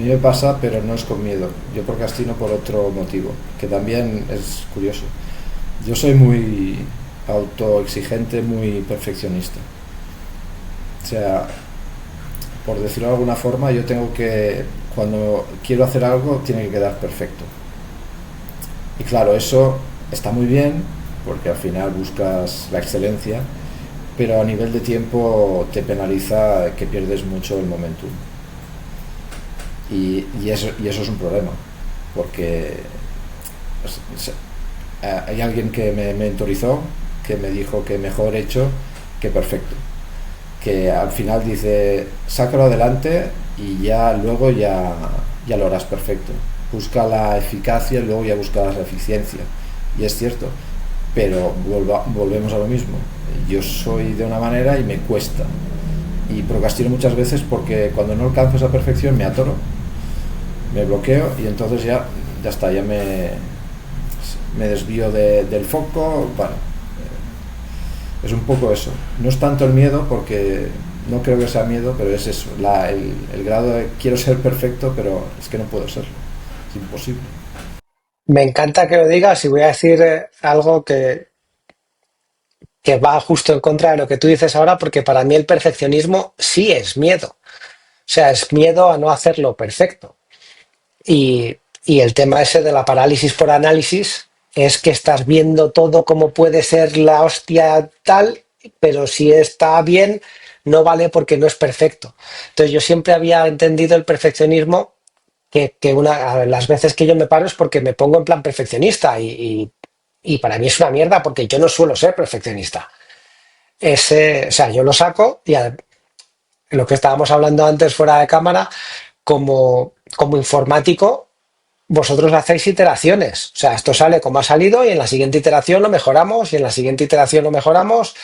[SPEAKER 2] me pasa, pero no es con miedo. Yo procrastino por otro motivo, que también es curioso. Yo soy muy autoexigente, muy perfeccionista. O sea, por decirlo de alguna forma, yo tengo que, cuando quiero hacer algo, tiene que quedar perfecto. Y claro, eso está muy bien, porque al final buscas la excelencia, pero a nivel de tiempo te penaliza que pierdes mucho el momentum. Y eso es un problema, porque hay alguien que me mentorizó, que me dijo que mejor hecho que perfecto, que al final dice sácalo adelante y ya luego ya lo harás perfecto, busca la eficacia y luego ya buscarás la eficiencia. Y es cierto, pero volvemos a lo mismo, yo soy de una manera y me cuesta, y procrastino muchas veces porque cuando no alcanzo esa perfección me atoro, me bloqueo, y entonces ya está, ya me desvío del foco. Bueno, es un poco eso. No es tanto el miedo, porque no creo que sea miedo, pero es eso, el grado de quiero ser perfecto, pero es que no puedo serlo, es imposible.
[SPEAKER 1] Me encanta que lo digas y voy a decir algo que va justo en contra de lo que tú dices ahora, porque para mí el perfeccionismo sí es miedo. O sea, es miedo a no hacerlo perfecto. Y el tema ese de la parálisis por análisis es que estás viendo todo como puede ser la hostia tal, pero si está bien, no vale porque no es perfecto. Entonces yo siempre había entendido el perfeccionismo las veces que yo me paro es porque me pongo en plan perfeccionista y para mí es una mierda porque yo no suelo ser perfeccionista. O sea, yo lo saco lo que estábamos hablando antes fuera de cámara, como informático, vosotros hacéis iteraciones. O sea, esto sale como ha salido y en la siguiente iteración lo mejoramos y en la siguiente iteración lo mejoramos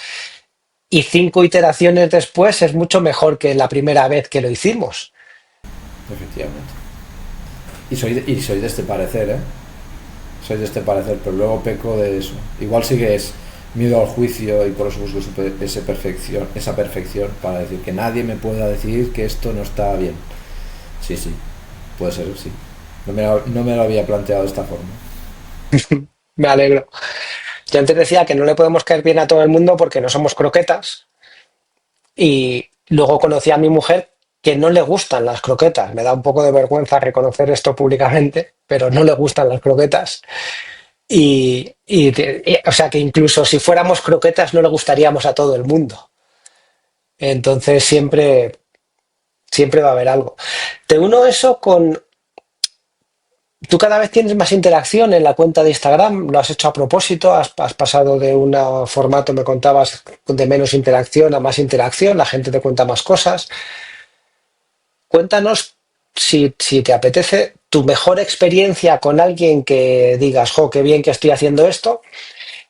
[SPEAKER 1] y 5 iteraciones después es mucho mejor que la primera vez que lo hicimos.
[SPEAKER 2] Efectivamente. Y soy de este parecer, ¿eh? Soy de este parecer, pero luego peco de eso. Igual sí que es miedo al juicio, y por eso busco esa perfección, para decir que nadie me pueda decir que esto no está bien. Sí, sí, puede ser, sí. No me lo había planteado de esta forma.
[SPEAKER 1] Me alegro. Yo antes decía que no le podemos caer bien a todo el mundo porque no somos croquetas y luego conocí a mi mujer que no le gustan las croquetas. Me da un poco de vergüenza reconocer esto públicamente, pero no le gustan las croquetas. O sea que incluso si fuéramos croquetas no le gustaríamos a todo el mundo. Entonces siempre va a haber algo. Te uno eso con... Tú cada vez tienes más interacción en la cuenta de Instagram, lo has hecho a propósito, has pasado de un formato, me contabas, de menos interacción a más interacción, la gente te cuenta más cosas. Cuéntanos, si te apetece, tu mejor experiencia con alguien que digas, jo, qué bien que estoy haciendo esto,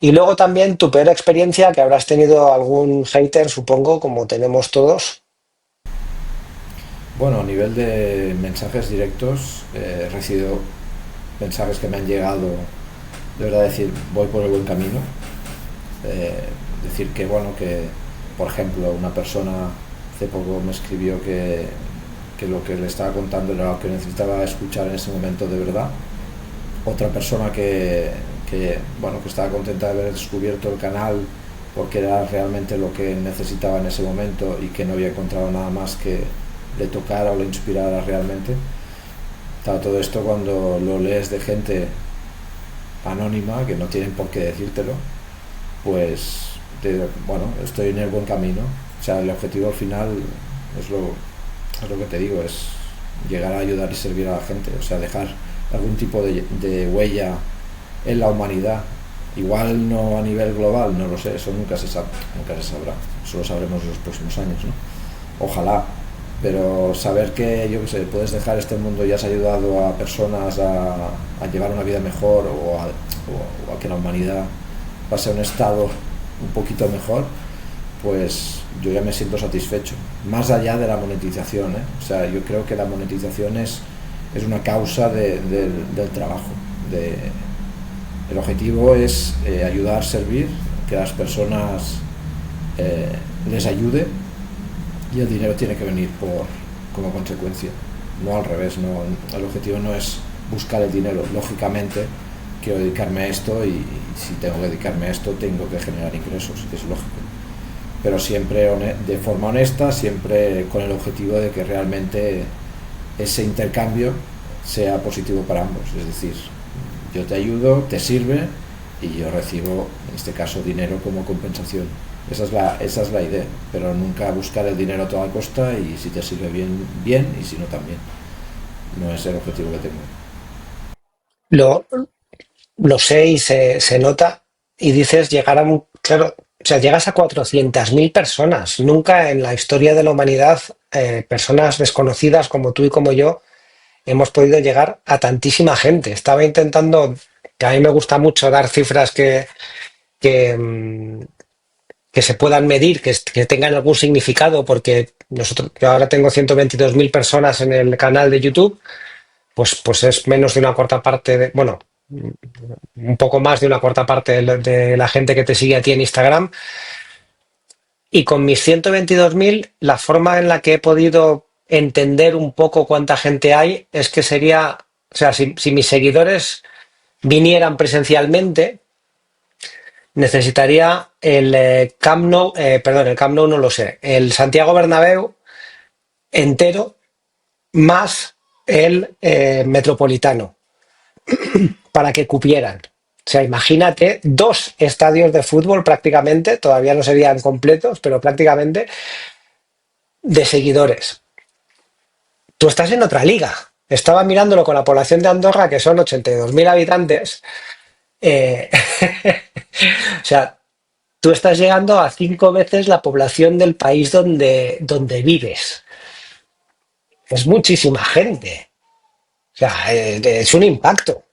[SPEAKER 1] y luego también tu peor experiencia, que habrás tenido algún hater, supongo, como tenemos todos.
[SPEAKER 2] Bueno, a nivel de mensajes directos, he recibido mensajes que me han llegado, de verdad, decir voy por el buen camino. Decir que, bueno, que por ejemplo una persona hace poco me escribió que lo que le estaba contando era lo que necesitaba escuchar en ese momento de verdad. Otra persona bueno, que estaba contenta de haber descubierto el canal porque era realmente lo que necesitaba en ese momento y que no había encontrado nada más que le tocara o le inspirara realmente. Todo esto, cuando lo lees de gente anónima que no tienen por qué decírtelo, pues bueno, estoy en el buen camino. O sea, el objetivo al final es lo que te digo, es llegar a ayudar y servir a la gente, o sea, dejar algún tipo de huella en la humanidad. Igual no a nivel global, no lo sé, eso nunca se sabrá, eso lo sabremos en los próximos años, ¿no? Ojalá, pero saber que, yo qué sé, puedes dejar este mundo y has ayudado a personas a llevar una vida mejor, o a que la humanidad pase a un estado un poquito mejor, pues yo ya me siento satisfecho, más allá de la monetización, ¿eh? O sea, yo creo que la monetización es una causa del trabajo. El objetivo es ayudar, servir, que las personas les ayude, y el dinero tiene que venir como consecuencia, no al revés. No, el objetivo no es buscar el dinero. Lógicamente quiero dedicarme a esto, y si tengo que dedicarme a esto tengo que generar ingresos, es lógico, pero siempre de forma honesta, siempre con el objetivo de que realmente ese intercambio sea positivo para ambos. Es decir, yo te ayudo, te sirve, y yo recibo, en este caso, dinero como compensación. Esa es la idea, pero nunca buscar el dinero a toda costa, y si te sirve bien, bien, y si no, también. No es el objetivo que tengo.
[SPEAKER 1] Lo, lo sé y se nota. Y dices llegar a un, claro, o sea, llegas a 400.000 personas. Nunca en la historia de la humanidad, personas desconocidas como tú y como yo, hemos podido llegar a tantísima gente. Estaba intentando, que a mí me gusta mucho dar cifras que, mm, que se puedan medir, que tengan algún significado, porque yo ahora tengo 122.000 personas en el canal de YouTube, pues es menos de una cuarta parte de, bueno, un poco más de una cuarta parte de la gente que te sigue a ti en Instagram. Y con mis 122.000, la forma en la que he podido entender un poco cuánta gente hay es que sería, o sea, si mis seguidores vinieran presencialmente, necesitaría el Camp Nou, perdón, el Camp Nou no lo sé, el Santiago Bernabéu entero más el Metropolitano para que cupieran. O sea, imagínate dos estadios de fútbol prácticamente, todavía no serían completos, pero prácticamente de seguidores. Tú estás en otra liga. Estaba mirándolo con la población de Andorra, que son 82.000 habitantes. eh, o sea, tú estás llegando a 5 veces la población del país donde vives. Es muchísima gente. O sea, es un impacto.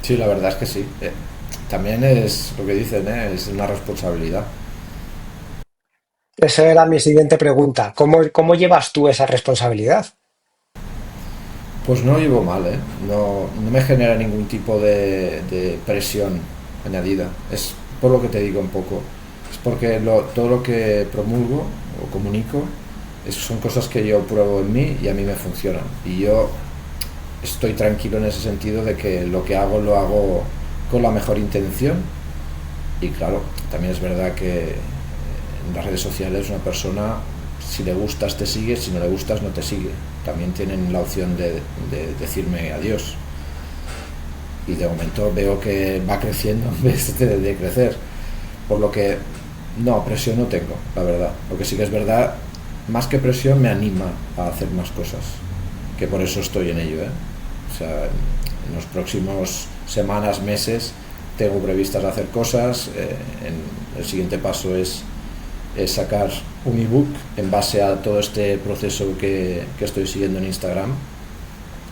[SPEAKER 2] Sí, la verdad es que sí. También es lo que dicen, es una responsabilidad.
[SPEAKER 1] Esa era mi siguiente pregunta. ¿Cómo llevas tú esa responsabilidad?
[SPEAKER 2] Pues no llevo mal, ¿eh? No me genera ningún tipo de presión añadida. Es por lo que te digo un poco. Es porque todo lo que promulgo o comunico son cosas que yo pruebo en mí y a mí me funcionan. Y yo estoy tranquilo en ese sentido de que lo que hago lo hago con la mejor intención. Y claro, también es verdad que en las redes sociales una persona, si le gustas te sigue, si no le gustas no te sigue. También tienen la opción de decirme adiós. Y de momento veo que va creciendo en vez de crecer. Por lo que no, presión no tengo, la verdad. Lo que sí que es verdad, más que presión me anima a hacer más cosas. Que por eso estoy en ello, ¿eh? O sea, en los próximos semanas, meses, tengo previstas hacer cosas. El siguiente paso es sacar un ebook en base a todo este proceso que estoy siguiendo en Instagram,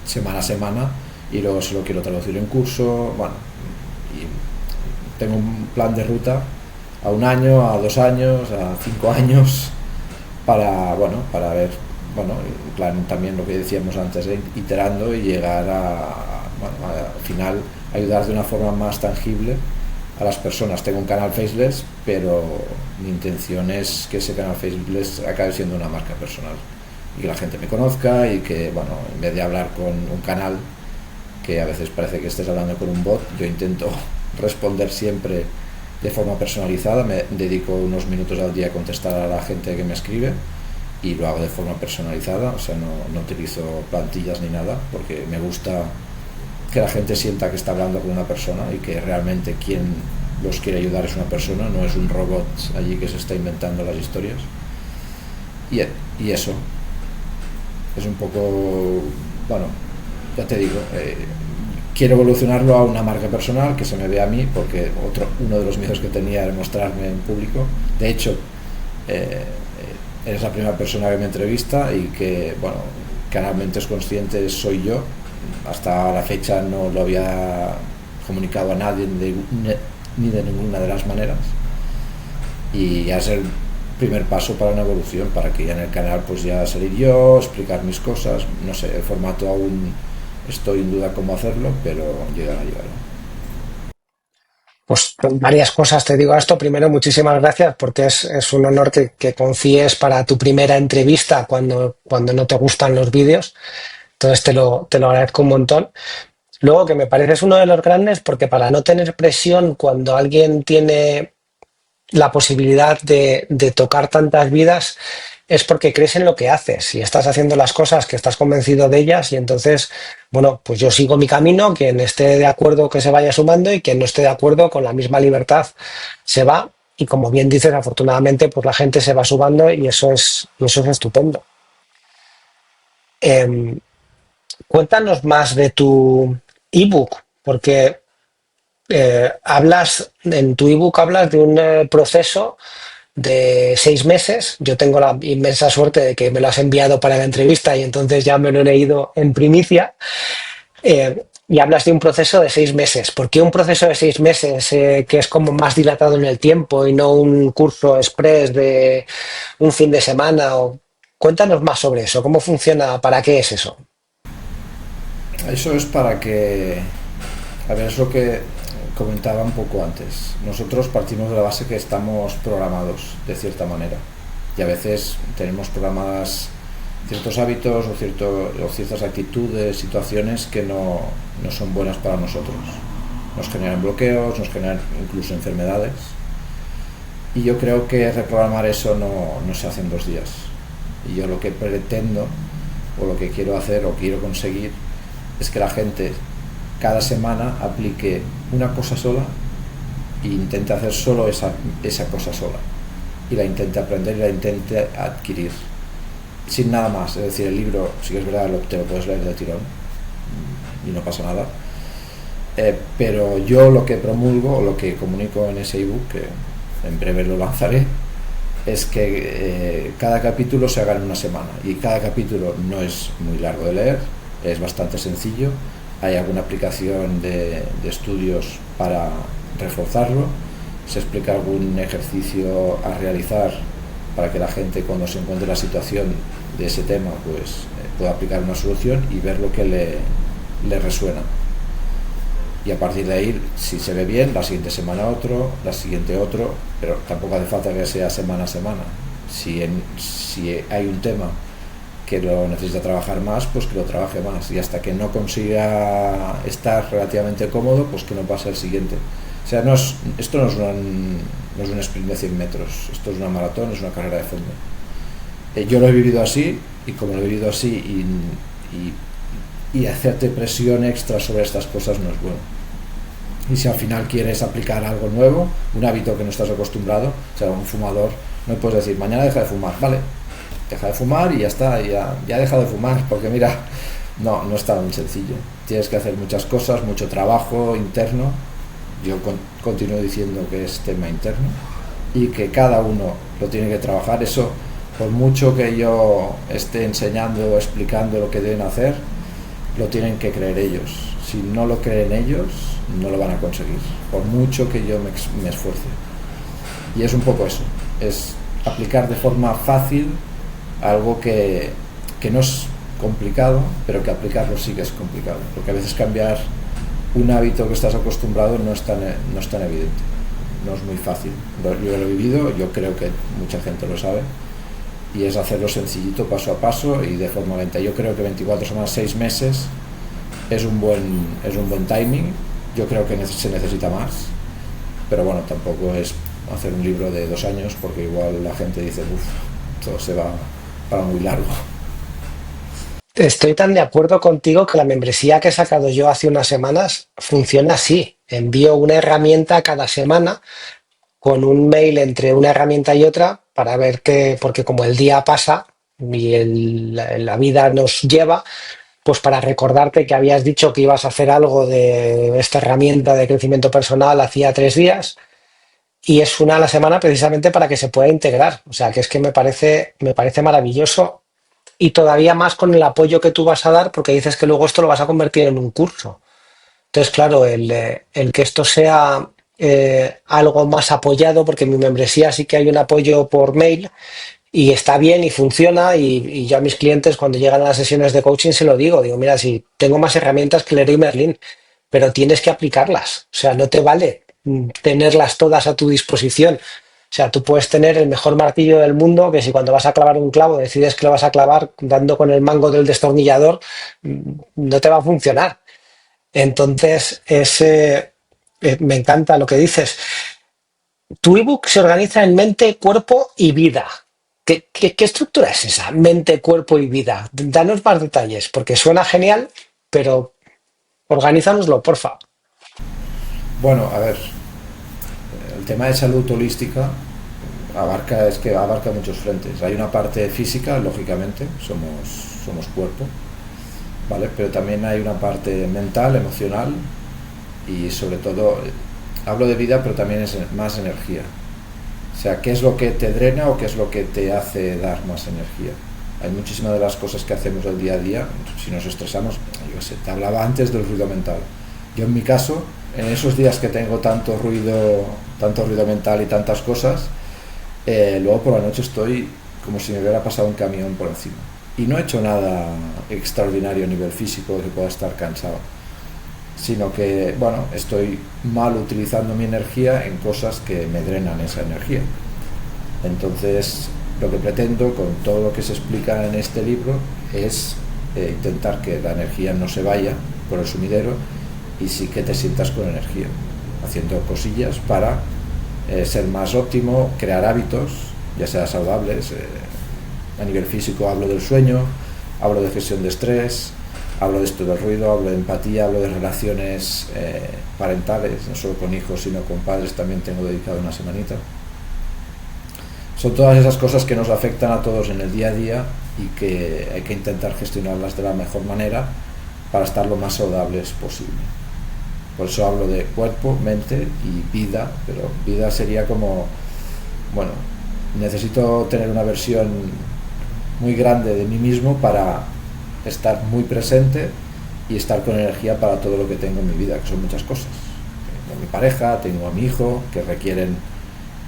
[SPEAKER 2] semana a semana, y luego se lo quiero traducir en curso. Bueno, y tengo un plan de ruta a 1 año, a 2 años, a 5 años, para ver, en plan también lo que decíamos antes, iterando y llegar al final ayudar de una forma más tangible a las personas. Tengo un canal Faceless, pero mi intención es que ese canal Faceless acabe siendo una marca personal y que la gente me conozca, y que, en vez de hablar con un canal que a veces parece que estés hablando con un bot, yo intento responder siempre de forma personalizada. Me dedico unos minutos al día a contestar a la gente que me escribe, y lo hago de forma personalizada. O sea, no utilizo plantillas ni nada, porque me gusta que la gente sienta que está hablando con una persona y que realmente quien los quiere ayudar es una persona, no es un robot allí que se está inventando las historias. Y eso es un poco, ya te digo, quiero evolucionarlo a una marca personal, que se me vea a mí, porque uno de los miedos que tenía era mostrarme en público. De hecho, eres la primera persona que me entrevista y que, canalmente es consciente, soy yo. Hasta la fecha no lo había comunicado a nadie ni de ninguna de las maneras, y ya es el primer paso para una evolución, para que ya en el canal pues ya salir yo, explicar mis cosas. No sé, el formato aún estoy en duda cómo hacerlo, pero llegará.
[SPEAKER 1] Pues varias cosas te digo a esto. Primero, muchísimas gracias, porque es un honor que confíes para tu primera entrevista cuando no te gustan los vídeos. Entonces te lo agradezco un montón. Luego, que me pareces uno de los grandes, porque para no tener presión cuando alguien tiene la posibilidad de tocar tantas vidas, es porque crees en lo que haces y estás haciendo las cosas que estás convencido de ellas y entonces, bueno, pues yo sigo mi camino, quien esté de acuerdo que se vaya sumando y quien no esté de acuerdo con la misma libertad se va y como bien dices, afortunadamente, pues la gente se va sumando y eso es estupendo. Em, Cuéntanos más de tu ebook, porque hablas, en tu ebook hablas de un proceso de 6 meses. Yo tengo la inmensa suerte de que me lo has enviado para la entrevista y entonces ya me lo he leído en primicia. Y hablas de un proceso de 6 meses. ¿Por qué un proceso de 6 meses que es como más dilatado en el tiempo y no un curso express de un fin de semana? Cuéntanos más sobre eso. ¿Cómo funciona? ¿Para qué es eso?
[SPEAKER 2] Eso es para que, a ver, es lo que comentaba un poco antes. Nosotros partimos de la base que estamos programados de cierta manera y a veces tenemos programadas ciertos hábitos o ciertas actitudes, situaciones que no son buenas para nosotros. Nos generan bloqueos, nos generan incluso enfermedades. Y yo creo que reprogramar eso no se hace en 2 días. Y yo lo que pretendo, o lo que quiero hacer, o quiero conseguir, es que la gente cada semana aplique una cosa sola e intente hacer solo esa cosa sola. Y la intente aprender y la intente adquirir. Sin nada más. Es decir, el libro, sí que es verdad, te lo puedes leer de tirón y no pasa nada. Pero yo lo que promulgo, o lo que comunico en ese ebook, que en breve lo lanzaré, es que cada capítulo se haga en una semana. Y cada capítulo no es muy largo de leer, es bastante sencillo. Hay alguna aplicación de estudios para reforzarlo. Se explica algún ejercicio a realizar para que la gente, cuando se encuentre en la situación de ese tema, pues pueda aplicar una solución y ver lo que le resuena. Y a partir de ahí, si se ve bien, la siguiente semana otro, la siguiente otro, pero tampoco hace falta que sea semana a semana. Si hay un tema que lo necesita trabajar más, pues que lo trabaje más, y hasta que no consiga estar relativamente cómodo, pues que no pase al siguiente. O sea, esto no es un sprint de 100 metros, esto es una maratón, es una carrera de fondo. Yo lo he vivido así, y como lo he vivido así, y hacerte presión extra sobre estas cosas no es bueno. Y si al final quieres aplicar algo nuevo, un hábito que no estás acostumbrado, o sea, un fumador, no puedes decir, mañana deja de fumar, vale, deja de fumar y ya está, ya deja de fumar, porque mira, no es tan sencillo. Tienes que hacer muchas cosas, mucho trabajo interno. Yo continúo diciendo que es tema interno y que cada uno lo tiene que trabajar. Eso, por mucho que yo esté enseñando o explicando lo que deben hacer, lo tienen que creer ellos. Si no lo creen ellos, no lo van a conseguir, por mucho que yo me esfuerce. Y es un poco eso, es aplicar de forma fácil algo que no es complicado, pero que aplicarlo sí que es complicado, porque a veces cambiar un hábito que estás acostumbrado no es tan evidente, no es muy fácil. Yo lo he vivido, yo creo que mucha gente lo sabe, y es hacerlo sencillito, paso a paso y de forma lenta. Yo creo que 24 semanas, 6 meses es un buen timing. Yo creo que se necesita más, pero bueno, tampoco es hacer un libro de 2 años, porque igual la gente dice, todo se va para muy largo.
[SPEAKER 1] Estoy tan de acuerdo contigo que la membresía que he sacado yo hace unas semanas funciona así. Envío una herramienta cada semana con un mail entre una herramienta y otra para ver qué, porque como el día pasa y la vida nos lleva, pues para recordarte que habías dicho que ibas a hacer algo de esta herramienta de crecimiento personal hacía 3 días y es una a la semana precisamente para que se pueda integrar. O sea, que es que me parece maravilloso y todavía más con el apoyo que tú vas a dar porque dices que luego esto lo vas a convertir en un curso. Entonces, claro, el que esto sea algo más apoyado, porque en mi membresía sí que hay un apoyo por mail y está bien y funciona y yo a mis clientes cuando llegan a las sesiones de coaching se lo digo, mira, si tengo más herramientas que Leroy Merlin, pero tienes que aplicarlas, o sea, no te vale tenerlas todas a tu disposición. O sea, tú puedes tener el mejor martillo del mundo, que si cuando vas a clavar un clavo decides que lo vas a clavar dando con el mango del destornillador, no te va a funcionar. Entonces, me encanta lo que dices. Tu ebook se organiza en mente, cuerpo y vida. ¿Qué estructura es esa? Mente, cuerpo y vida. Danos más detalles, porque suena genial, pero organízanoslo, porfa.
[SPEAKER 2] Bueno, a ver, el tema de salud holística abarca muchos frentes. Hay una parte física, lógicamente, somos cuerpo, ¿vale? Pero también hay una parte mental, emocional y sobre todo, hablo de vida, pero también es más energía. O sea, ¿qué es lo que te drena o qué es lo que te hace dar más energía? Hay muchísimas de las cosas que hacemos el día a día, si nos estresamos, yo sé, te hablaba antes del ruido mental. Yo en mi caso, en esos días que tengo tanto ruido mental y tantas cosas, luego por la noche estoy como si me hubiera pasado un camión por encima. Y no he hecho nada extraordinario a nivel físico que pueda estar cansado, sino que, bueno, estoy mal utilizando mi energía en cosas que me drenan esa energía. Entonces, lo que pretendo con todo lo que se explica en este libro es intentar que la energía no se vaya por el sumidero y sí que te sientas con energía, haciendo cosillas para ser más óptimo, crear hábitos, ya sea saludables. A nivel físico hablo del sueño, hablo de gestión de estrés, hablo de esto del ruido, hablo de empatía, hablo de relaciones parentales, no solo con hijos, sino con padres, también tengo dedicado una semanita. Son todas esas cosas que nos afectan a todos en el día a día y que hay que intentar gestionarlas de la mejor manera para estar lo más saludables posible. Por eso hablo de cuerpo, mente y vida, pero vida sería como, bueno, necesito tener una versión muy grande de mí mismo para estar muy presente y estar con energía para todo lo que tengo en mi vida, que son muchas cosas. Tengo a mi pareja, tengo a mi hijo, que requieren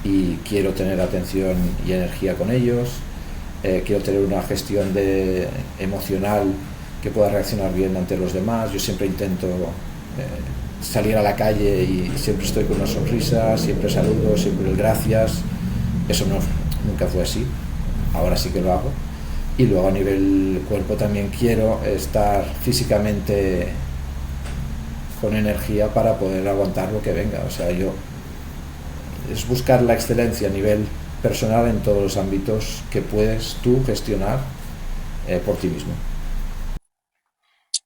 [SPEAKER 2] y quiero tener atención y energía con ellos. Quiero tener una gestión emocional que pueda reaccionar bien ante los demás. Yo siempre intento salir a la calle y siempre estoy con una sonrisa, siempre saludo, siempre el gracias. Eso nunca fue así, ahora sí que lo hago. Y luego a nivel cuerpo también quiero estar físicamente con energía para poder aguantar lo que venga. O sea, es buscar la excelencia a nivel personal en todos los ámbitos que puedes tú gestionar por ti mismo.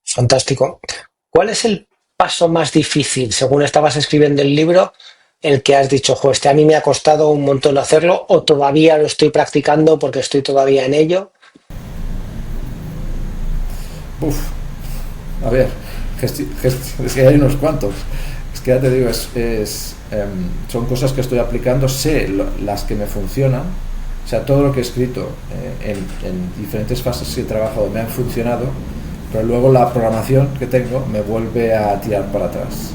[SPEAKER 1] Fantástico. ¿Cuál es el paso más difícil, según estabas escribiendo el libro, el que has dicho, jo, a mí me ha costado un montón hacerlo o todavía lo estoy practicando porque estoy todavía en ello?
[SPEAKER 2] Uf, a ver, es que hay unos cuantos. Es que ya te digo, son cosas que estoy aplicando, sé las que me funcionan. O sea, todo lo que he escrito en diferentes fases que he trabajado me han funcionado, pero luego la programación que tengo me vuelve a tirar para atrás.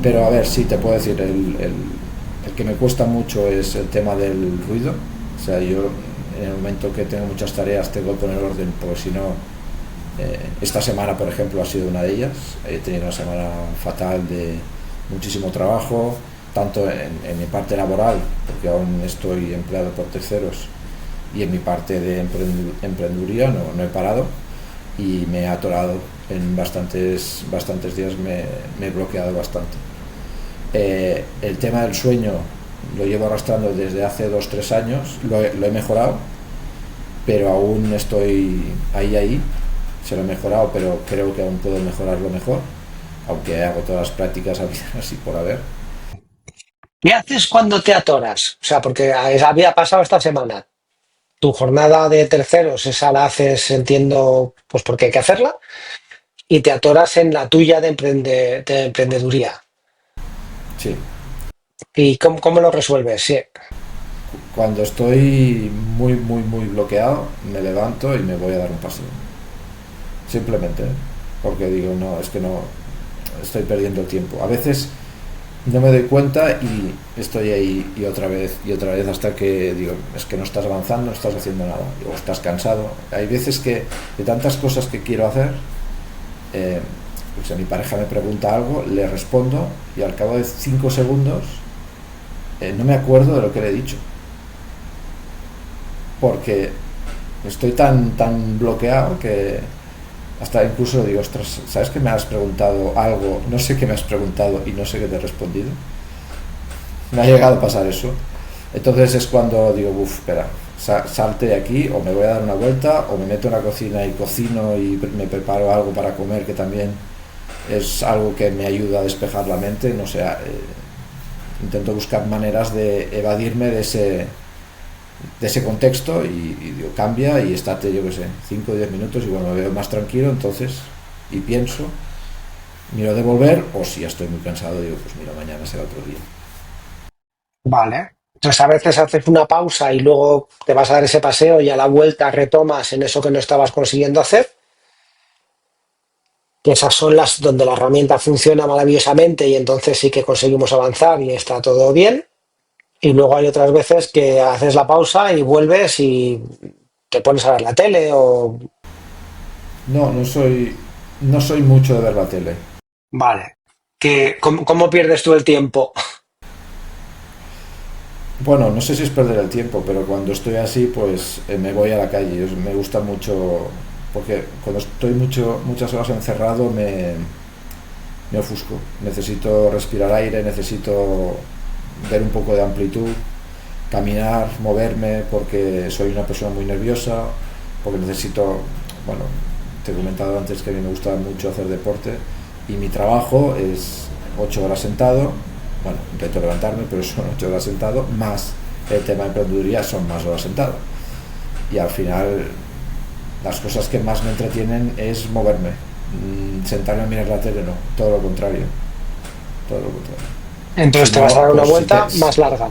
[SPEAKER 2] Pero a ver, sí, te puedo decir, el que me cuesta mucho es el tema del ruido. O sea, yo en el momento que tengo muchas tareas tengo que poner orden, porque si no, esta semana, por ejemplo, ha sido una de ellas. He tenido una semana fatal de muchísimo trabajo, tanto en mi parte laboral, porque aún estoy empleado por terceros, y en mi parte de emprendeduría no he parado y me he atorado en bastantes días, me he bloqueado bastante. El tema del sueño lo llevo arrastrando desde hace 2-3 años, lo he mejorado, pero aún estoy ahí, se lo he mejorado, pero creo que aún puedo mejorarlo mejor, aunque hago todas las prácticas así por haber.
[SPEAKER 1] ¿Qué haces cuando te atoras? O sea, porque había pasado esta semana. Tu jornada de terceros, esa la haces, entiendo, pues porque hay que hacerla, y te atoras en la tuya de emprendeduría.
[SPEAKER 2] Sí,
[SPEAKER 1] ¿Y cómo lo resuelves? Sí.
[SPEAKER 2] cuando estoy muy bloqueado, me levanto y me voy a dar un paseo. Simplemente, porque digo, no, es que no, estoy perdiendo el tiempo. A veces no me doy cuenta y estoy ahí y otra vez hasta que digo, es que no estás avanzando, no estás haciendo nada, o estás cansado. Hay veces que de tantas cosas que quiero hacer, pues mi pareja me pregunta algo, le respondo y al cabo de 5 segundos no me acuerdo de lo que le he dicho, porque estoy tan bloqueado que hasta incluso digo, ostras, ¿sabes que me has preguntado algo? No sé qué me has preguntado y no sé qué te he respondido. Me ha llegado a pasar eso. Entonces es cuando digo, espera, salte de aquí, o me voy a dar una vuelta, o me meto en la cocina y cocino y me preparo algo para comer, que también es algo que me ayuda a despejar la mente. No sé, intento buscar maneras de evadirme de ese contexto y digo, cambia y estate, yo que sé, 5 o 10 minutos, y bueno, me veo más tranquilo, entonces, y pienso, miro de volver, o si ya estoy muy cansado, digo, pues mira, mañana será otro día.
[SPEAKER 1] Vale. Entonces a veces haces una pausa y luego te vas a dar ese paseo y a la vuelta retomas en eso que no estabas consiguiendo hacer, que esas son las donde la herramienta funciona maravillosamente y entonces sí que conseguimos avanzar y está todo bien. Y luego hay otras veces que haces la pausa y vuelves y te pones a ver la tele o...
[SPEAKER 2] No, no soy mucho de ver la tele.
[SPEAKER 1] Vale. ¿Cómo pierdes tú el tiempo?
[SPEAKER 2] Bueno, no sé si es perder el tiempo, pero cuando estoy así, pues me voy a la calle. Me gusta mucho, porque cuando estoy muchas horas encerrado me ofusco. Necesito respirar aire, necesito ver un poco de amplitud, caminar, moverme, porque soy una persona muy nerviosa, porque necesito, bueno, te he comentado antes que a mí me gusta mucho hacer deporte y mi trabajo es 8 horas sentado. Bueno, intento levantarme, pero son 8 horas sentado, más el tema de emprendeduría son más horas sentado. Y al final las cosas que más me entretienen es moverme. Sentarme a mirar la tele no, todo lo contrario, todo lo contrario.
[SPEAKER 1] Entonces
[SPEAKER 2] Si
[SPEAKER 1] te vas a
[SPEAKER 2] no,
[SPEAKER 1] dar una
[SPEAKER 2] pues si te,
[SPEAKER 1] vuelta más larga.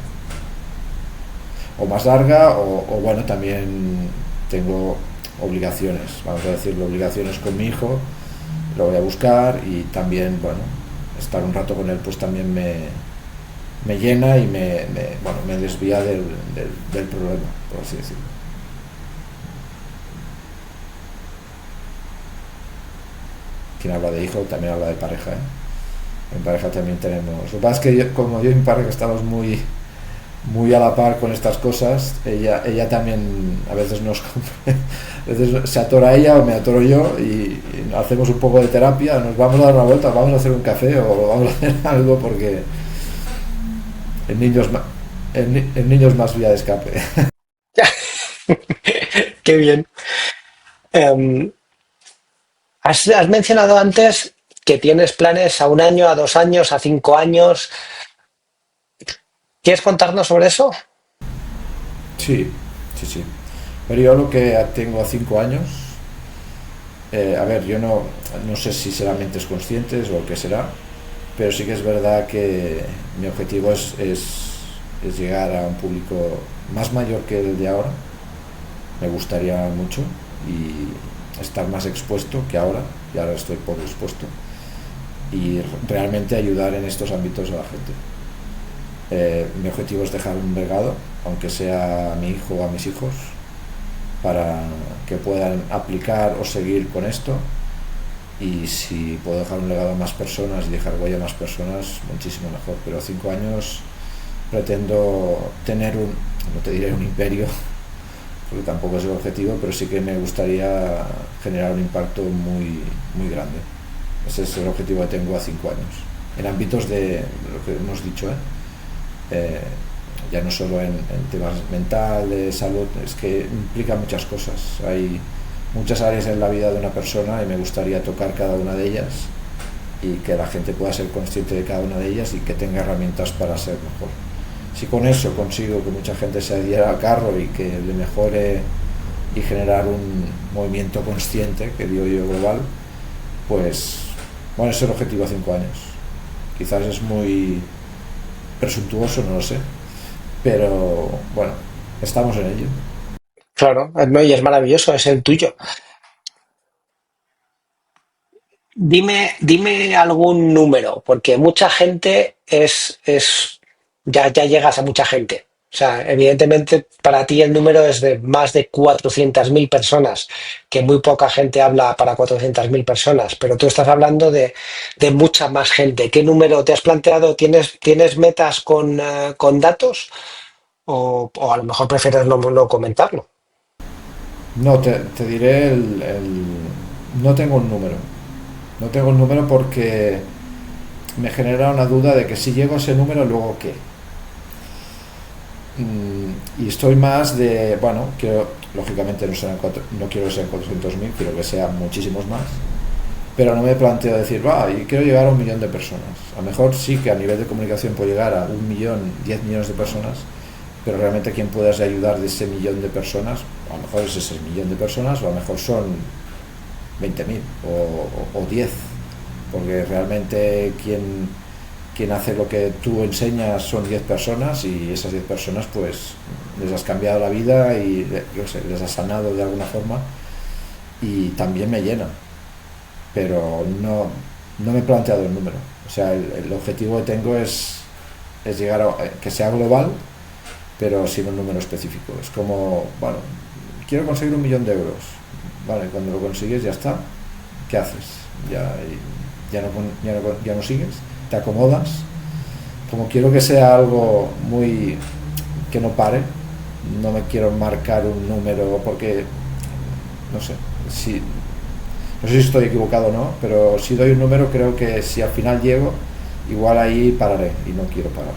[SPEAKER 2] o más larga, o bueno, también tengo obligaciones, vamos a decirlo, obligaciones con mi hijo, lo voy a buscar, y también, bueno, estar un rato con él pues también me llena y bueno, me desvía del problema, por así decirlo. Quien habla de hijo también habla de pareja, ¿eh? En pareja también tenemos. Lo que pasa es que como yo y mi pareja estamos muy a la par con estas cosas, ella también a veces a veces se atora ella o me atoro yo, y hacemos un poco de terapia, nos vamos a dar una vuelta, vamos a hacer un café o vamos a hacer algo, porque el niño es, el niño es más vía de escape.
[SPEAKER 1] Qué bien. Em, has mencionado antes que tienes planes a 1 año, a 2 años, a 5 años. ¿Quieres contarnos sobre eso?
[SPEAKER 2] Sí, sí, sí. Pero yo lo que tengo a 5 años, a ver, yo no sé si será mentes conscientes o qué será, pero sí que es verdad que mi objetivo es llegar a un público más mayor que el de ahora. Me gustaría mucho, y estar más expuesto que ahora, y ahora estoy poco expuesto, y realmente ayudar en estos ámbitos a la gente. Mi objetivo es dejar un legado, aunque sea a mi hijo o a mis hijos, para que puedan aplicar o seguir con esto, y si puedo dejar un legado a más personas y dejar huella a más personas, muchísimo mejor. Pero a 5 años pretendo tener no te diré un imperio, porque tampoco es el objetivo, pero sí que me gustaría generar un impacto muy, muy grande. Ese es el objetivo que tengo a 5 años, en ámbitos de lo que hemos dicho, Eh, ya no solo en temas mental, de salud, es que implica muchas cosas. Hay muchas áreas en la vida de una persona y me gustaría tocar cada una de ellas, y que la gente pueda ser consciente de cada una de ellas y que tenga herramientas para ser mejor. Si con eso consigo que mucha gente se adhiera al carro y que le mejore, y generar un movimiento consciente, que digo yo, global, pues bueno, ese es el objetivo a 5 años. Quizás es muy presuntuoso, no lo sé, pero bueno, estamos en ello.
[SPEAKER 1] Claro, no, y es maravilloso, es el tuyo. Dime algún número, porque mucha gente ya llegas a mucha gente. O sea, evidentemente para ti el número es de más de 400.000 personas, que muy poca gente habla para 400.000 personas, pero tú estás hablando de mucha más gente. ¿Qué número te has planteado? ¿Tienes metas con datos? O a lo mejor prefieres no comentarlo.
[SPEAKER 2] No, te diré no tengo un número. No tengo un número porque me genera una duda de que si llego a ese número, luego qué. Y estoy más de, bueno, lógicamente no quiero que sean 400.000, quiero que sean muchísimos más, pero no me planteo decir, y quiero llegar a 1 millón de personas. A lo mejor sí que a nivel de comunicación puedo llegar a 1 millón, 10 millones de personas, pero realmente quien puedas ayudar de ese 1 millón de personas, a lo mejor es ese 1 millón de personas, o a lo mejor son 20.000 o 10, porque realmente quien hace lo que tú enseñas son 10 personas, y esas 10 personas pues les has cambiado la vida y yo sé, les has sanado de alguna forma, y también me llena, pero no me he planteado el número. O sea, el objetivo que tengo es llegar a que sea global, pero sin un número específico. Es como, bueno, quiero conseguir 1 millón de euros. Vale, cuando lo consigues ya está. ¿Qué haces? Ya no sigues, te acomodas. Como quiero que sea algo muy que no pare, no me quiero marcar un número porque no sé no sé si estoy equivocado o no, pero si doy un número creo que si al final llego, igual ahí pararé, y no quiero parar.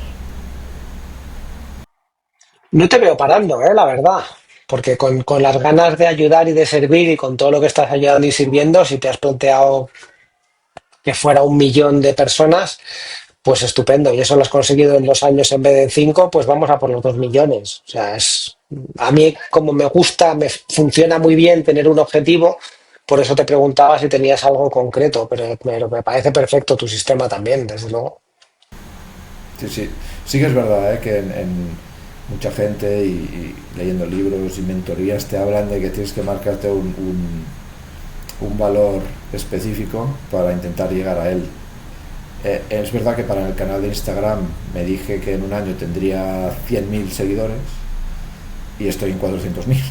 [SPEAKER 1] No te veo parando, la verdad. Porque con las ganas de ayudar y de servir y con todo lo que estás ayudando y sirviendo, si te has planteado que fuera 1 millón de personas, pues estupendo. Y eso lo has conseguido en 2 años en vez de en 5, pues vamos a por los 2 millones. O sea, a mí como me gusta, me funciona muy bien tener un objetivo. Por eso te preguntaba si tenías algo concreto, pero me parece perfecto tu sistema también, desde luego.
[SPEAKER 2] Sí, sí, sí que es verdad, que en mucha gente y leyendo libros y mentorías te hablan de que tienes que marcarte un valor específico para intentar llegar a él. Es verdad que para el canal de Instagram me dije que en un año tendría 100.000 seguidores y estoy en 400.000,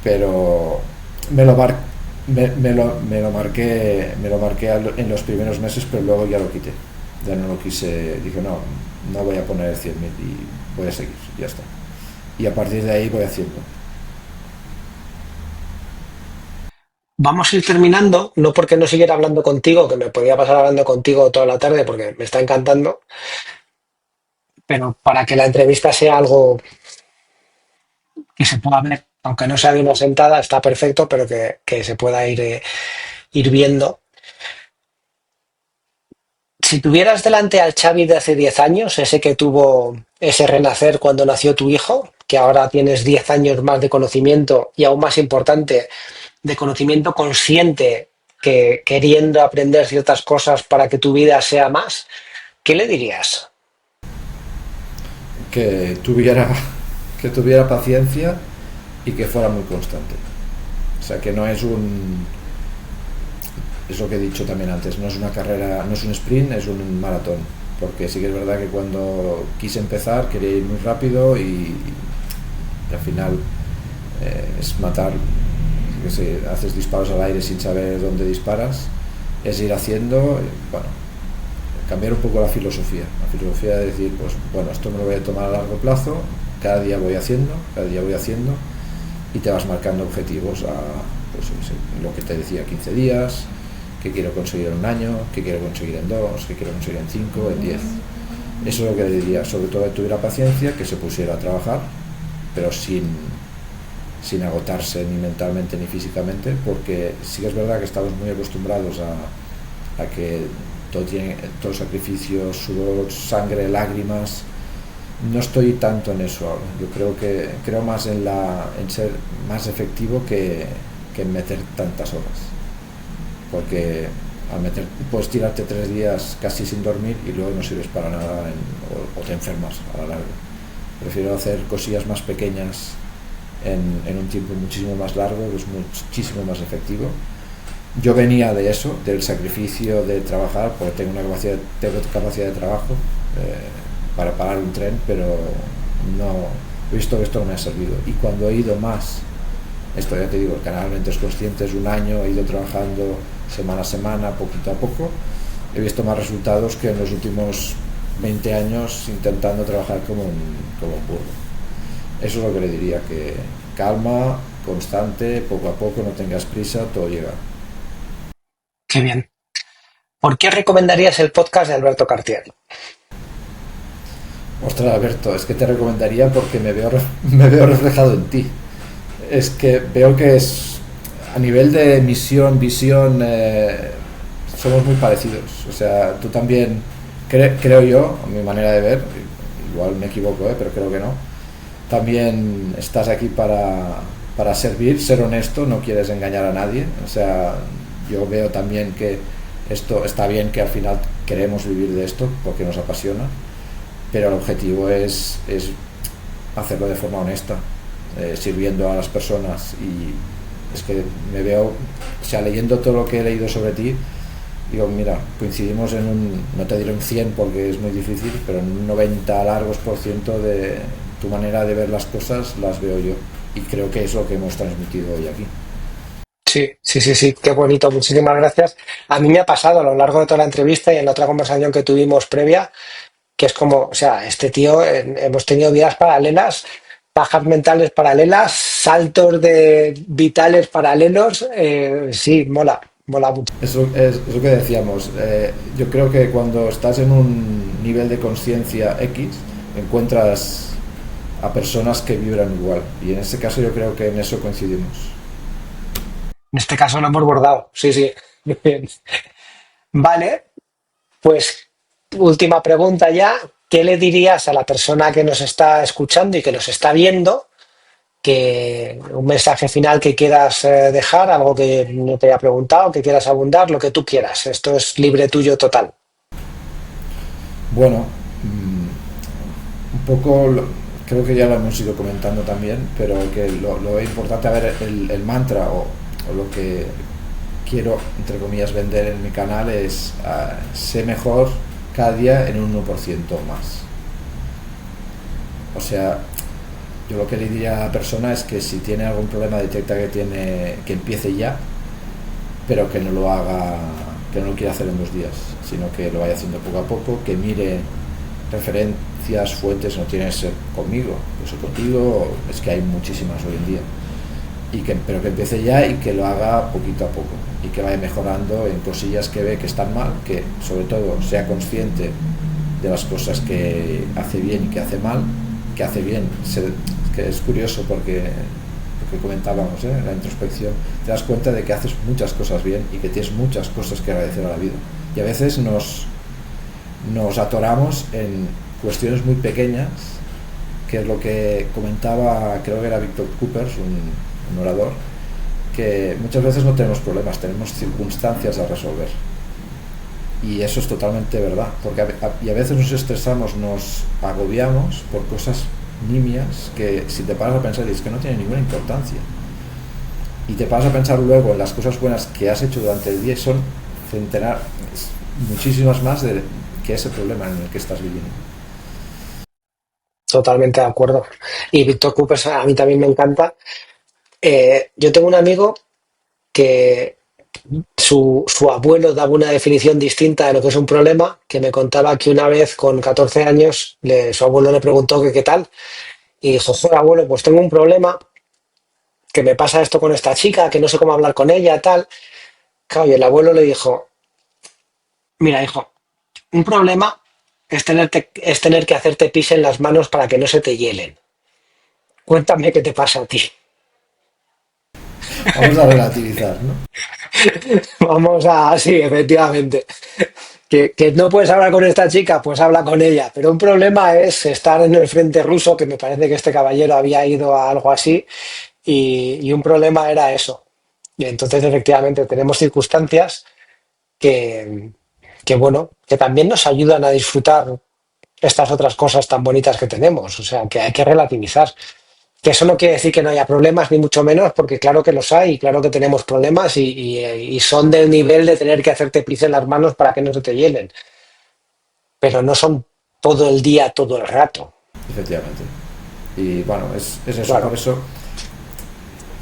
[SPEAKER 2] pero me lo, mar, me lo marqué en los primeros meses, pero luego ya lo quité. Ya no lo quise, dije no voy a poner 100.000 y voy a seguir, ya está. Y a partir de ahí voy haciendo.
[SPEAKER 1] Vamos a ir terminando, no porque no siguiera hablando contigo, que me podía pasar hablando contigo toda la tarde porque me está encantando, pero para que la entrevista sea algo que se pueda ver, aunque no sea de una sentada, está perfecto, pero que se pueda ir viendo. Si tuvieras delante al Xavi de hace 10 años, ese que tuvo ese renacer cuando nació tu hijo, que ahora tienes 10 años más de conocimiento y aún más importante, de conocimiento consciente, que queriendo aprender ciertas cosas para que tu vida sea más, ¿qué le dirías?
[SPEAKER 2] que tuviera, que tuviera paciencia y que fuera muy constante. O sea, que no es es lo que he dicho también antes, no es una carrera, no es un sprint, es un maratón. Porque sí que es verdad que cuando quise empezar quería ir muy rápido y al final es matar, que si haces disparos al aire sin saber dónde disparas, es ir haciendo, bueno, cambiar un poco la filosofía de decir, pues bueno, esto me lo voy a tomar a largo plazo, cada día voy haciendo, y te vas marcando objetivos pues, lo que te decía, 15 días, que quiero conseguir en un año, que quiero conseguir en 2, que quiero conseguir en 5, en 10. Eso es lo que le diría, sobre todo que tuviera paciencia, que se pusiera a trabajar, pero sin agotarse ni mentalmente ni físicamente, porque sí que es verdad que estamos muy acostumbrados a que todo sacrificio, sudor, sangre, lágrimas. No estoy tanto en eso ahora. Yo creo más en ser más efectivo que en meter tantas horas, porque puedes tirarte 3 días casi sin dormir y luego no sirves para nada o te enfermas a la larga. Prefiero hacer cosillas más pequeñas en un tiempo muchísimo más largo, que es muchísimo más efectivo. Yo venía de eso, del sacrificio de trabajar, porque tengo capacidad de trabajo para parar un tren, pero no he visto que esto no me ha servido. Y cuando he ido más, esto ya te digo, el canal Mentes Conscientes, un año he ido trabajando semana a semana, poquito a poco, he visto más resultados que en los últimos 20 años intentando trabajar como un burro. Eso es lo que le diría, que calma, constante, poco a poco, no tengas prisa, todo llega.
[SPEAKER 1] Qué bien. ¿Por qué recomendarías el podcast de Alberto Cartier?
[SPEAKER 2] Ostras, Alberto, es que te recomendaría porque me veo reflejado en ti. Es que veo que es a nivel de misión, visión, somos muy parecidos. O sea, tú también, creo yo, a mi manera de ver, igual me equivoco, pero creo que no, también estás aquí para servir, ser honesto, no quieres engañar a nadie. O sea, yo veo también que esto está bien, que al final queremos vivir de esto porque nos apasiona, pero el objetivo es hacerlo de forma honesta, sirviendo a las personas. Y es que me veo, o sea, leyendo todo lo que he leído sobre ti, digo, mira, coincidimos en un, no te diré un 100 porque es muy difícil, pero en un 90 largos por ciento de tu manera de ver las cosas las veo yo, y creo que es lo que hemos transmitido hoy aquí.
[SPEAKER 1] Sí, sí, sí, sí, qué bonito, muchísimas gracias. A mí me ha pasado a lo largo de toda la entrevista y en la otra conversación que tuvimos previa, que es como, o sea, este tío, hemos tenido vidas paralelas, bajas mentales paralelas, saltos de vitales paralelos, sí, mola, mola mucho.
[SPEAKER 2] Eso es lo que decíamos. Yo creo que cuando estás en un nivel de conciencia X, encuentras a personas que vibran igual. Y en ese caso yo creo que en eso coincidimos.
[SPEAKER 1] En este caso lo hemos bordado, sí, sí. Bien. Vale, pues última pregunta ya. ¿Qué le dirías a la persona que nos está escuchando y que nos está viendo? Que un mensaje final que quieras dejar, algo que no te haya preguntado, que quieras abundar, lo que tú quieras. Esto es libre tuyo total.
[SPEAKER 2] Bueno, un poco, creo que ya lo hemos ido comentando también, pero que lo importante, a ver, el mantra o lo que quiero, entre comillas, vender en mi canal es sé mejor cada día en un 1% más. O sea, yo lo que le diría a la persona es que si tiene algún problema, detecta que tiene, que empiece ya, pero que no lo haga, que no lo quiera hacer en 2 días, sino que lo vaya haciendo poco a poco, que mire referencias, fuentes. No tiene que ser conmigo, eso contigo, es que hay muchísimas hoy en día, pero que empiece ya y que lo haga poquito a poco y que vaya mejorando en cosillas que ve que están mal, que sobre todo sea consciente de las cosas que hace bien y que hace mal. Que hace bien, que es curioso porque lo que comentábamos, la introspección, te das cuenta de que haces muchas cosas bien y que tienes muchas cosas que agradecer a la vida, y a veces nos atoramos en cuestiones muy pequeñas, que es lo que comentaba, creo que era Víctor Coopers, un orador, que muchas veces no tenemos problemas, tenemos circunstancias a resolver. Y eso es totalmente verdad, porque y a veces nos estresamos, nos agobiamos por cosas nimias que, si te paras a pensar, dices que no tiene ninguna importancia, y te paras a pensar luego en las cosas buenas que has hecho durante el día, y son centenar, muchísimas más que ese problema en el que estás viviendo.
[SPEAKER 1] Totalmente de acuerdo. Y Víctor Coopers a mí también me encanta. Yo tengo un amigo que su abuelo daba una definición distinta de lo que es un problema, que me contaba que una vez con 14 años su abuelo le preguntó que qué tal y dijo, joder, abuelo, pues tengo un problema, que me pasa esto con esta chica, que no sé cómo hablar con ella, tal. Claro, y el abuelo le dijo, mira, hijo, un problema es tener que hacerte pis en las manos para que no se te hielen. Cuéntame qué te pasa a ti.
[SPEAKER 2] Vamos a relativizar, ¿no?
[SPEAKER 1] Vamos a, sí, efectivamente. Que no puedes hablar con esta chica, pues habla con ella. Pero un problema es estar en el frente ruso, que me parece que este caballero había ido a algo así, y un problema era eso. Y entonces, efectivamente, tenemos circunstancias que, que, bueno, que también nos ayudan a disfrutar estas otras cosas tan bonitas que tenemos. O sea, que hay que relativizar. Que eso no quiere decir que no haya problemas, ni mucho menos, porque claro que los hay, y claro que tenemos problemas y son del nivel de tener que hacerte pis en las manos para que no se te hielen, pero no son todo el día, todo el rato.
[SPEAKER 2] Efectivamente. Y bueno, es eso, por
[SPEAKER 1] Claro.
[SPEAKER 2] eso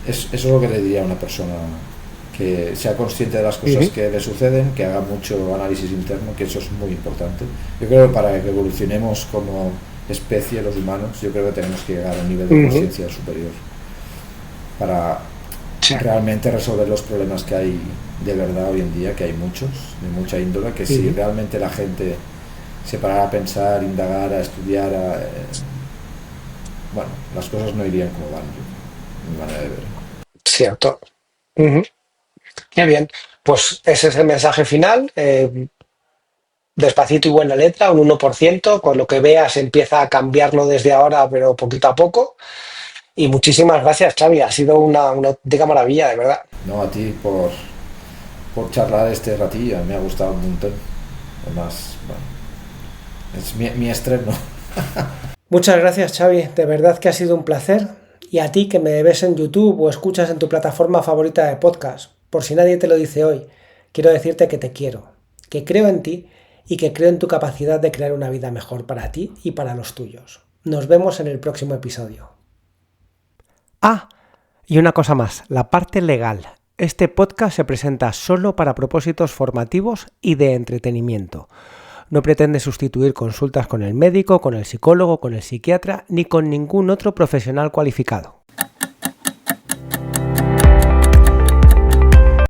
[SPEAKER 2] eso es lo que le diría a una persona: que sea consciente de las cosas
[SPEAKER 1] Ujú,
[SPEAKER 2] que le suceden, que haga mucho análisis interno, que eso es muy importante. Yo creo que para que evolucionemos como especie, los humanos, yo creo que tenemos que llegar a un nivel de
[SPEAKER 1] ujú.
[SPEAKER 2] conciencia superior para
[SPEAKER 1] Sí.
[SPEAKER 2] realmente resolver los problemas que hay de verdad hoy en día, que hay muchos, de mucha índole, que si
[SPEAKER 1] Ujú.
[SPEAKER 2] realmente la gente se parara a pensar, indagar, a estudiar, bueno, las cosas no irían como van, mi manera de ver.
[SPEAKER 1] Cierto. Ujú. Qué bien. Pues ese es el mensaje final. Despacito y buena letra, un 1%. Con lo que veas empieza a cambiarlo desde ahora, pero poquito a poco. Y muchísimas gracias, Xavi. Ha sido una auténtica maravilla, de verdad.
[SPEAKER 2] No a ti por charlar este ratillo, me ha gustado un montón. Además, bueno, es mi estreno.
[SPEAKER 1] Muchas gracias, Xavi. De verdad que ha sido un placer. Y a ti que me ves en YouTube o escuchas en tu plataforma favorita de podcast, por si nadie te lo dice hoy, quiero decirte que te quiero, que creo en ti y que creo en tu capacidad de crear una vida mejor para ti y para los tuyos. Nos vemos en el próximo episodio. Ah, y una cosa más, la parte legal. Este podcast se presenta solo para propósitos formativos y de entretenimiento. No pretende sustituir consultas con el médico, con el psicólogo, con el psiquiatra, ni con ningún otro profesional cualificado.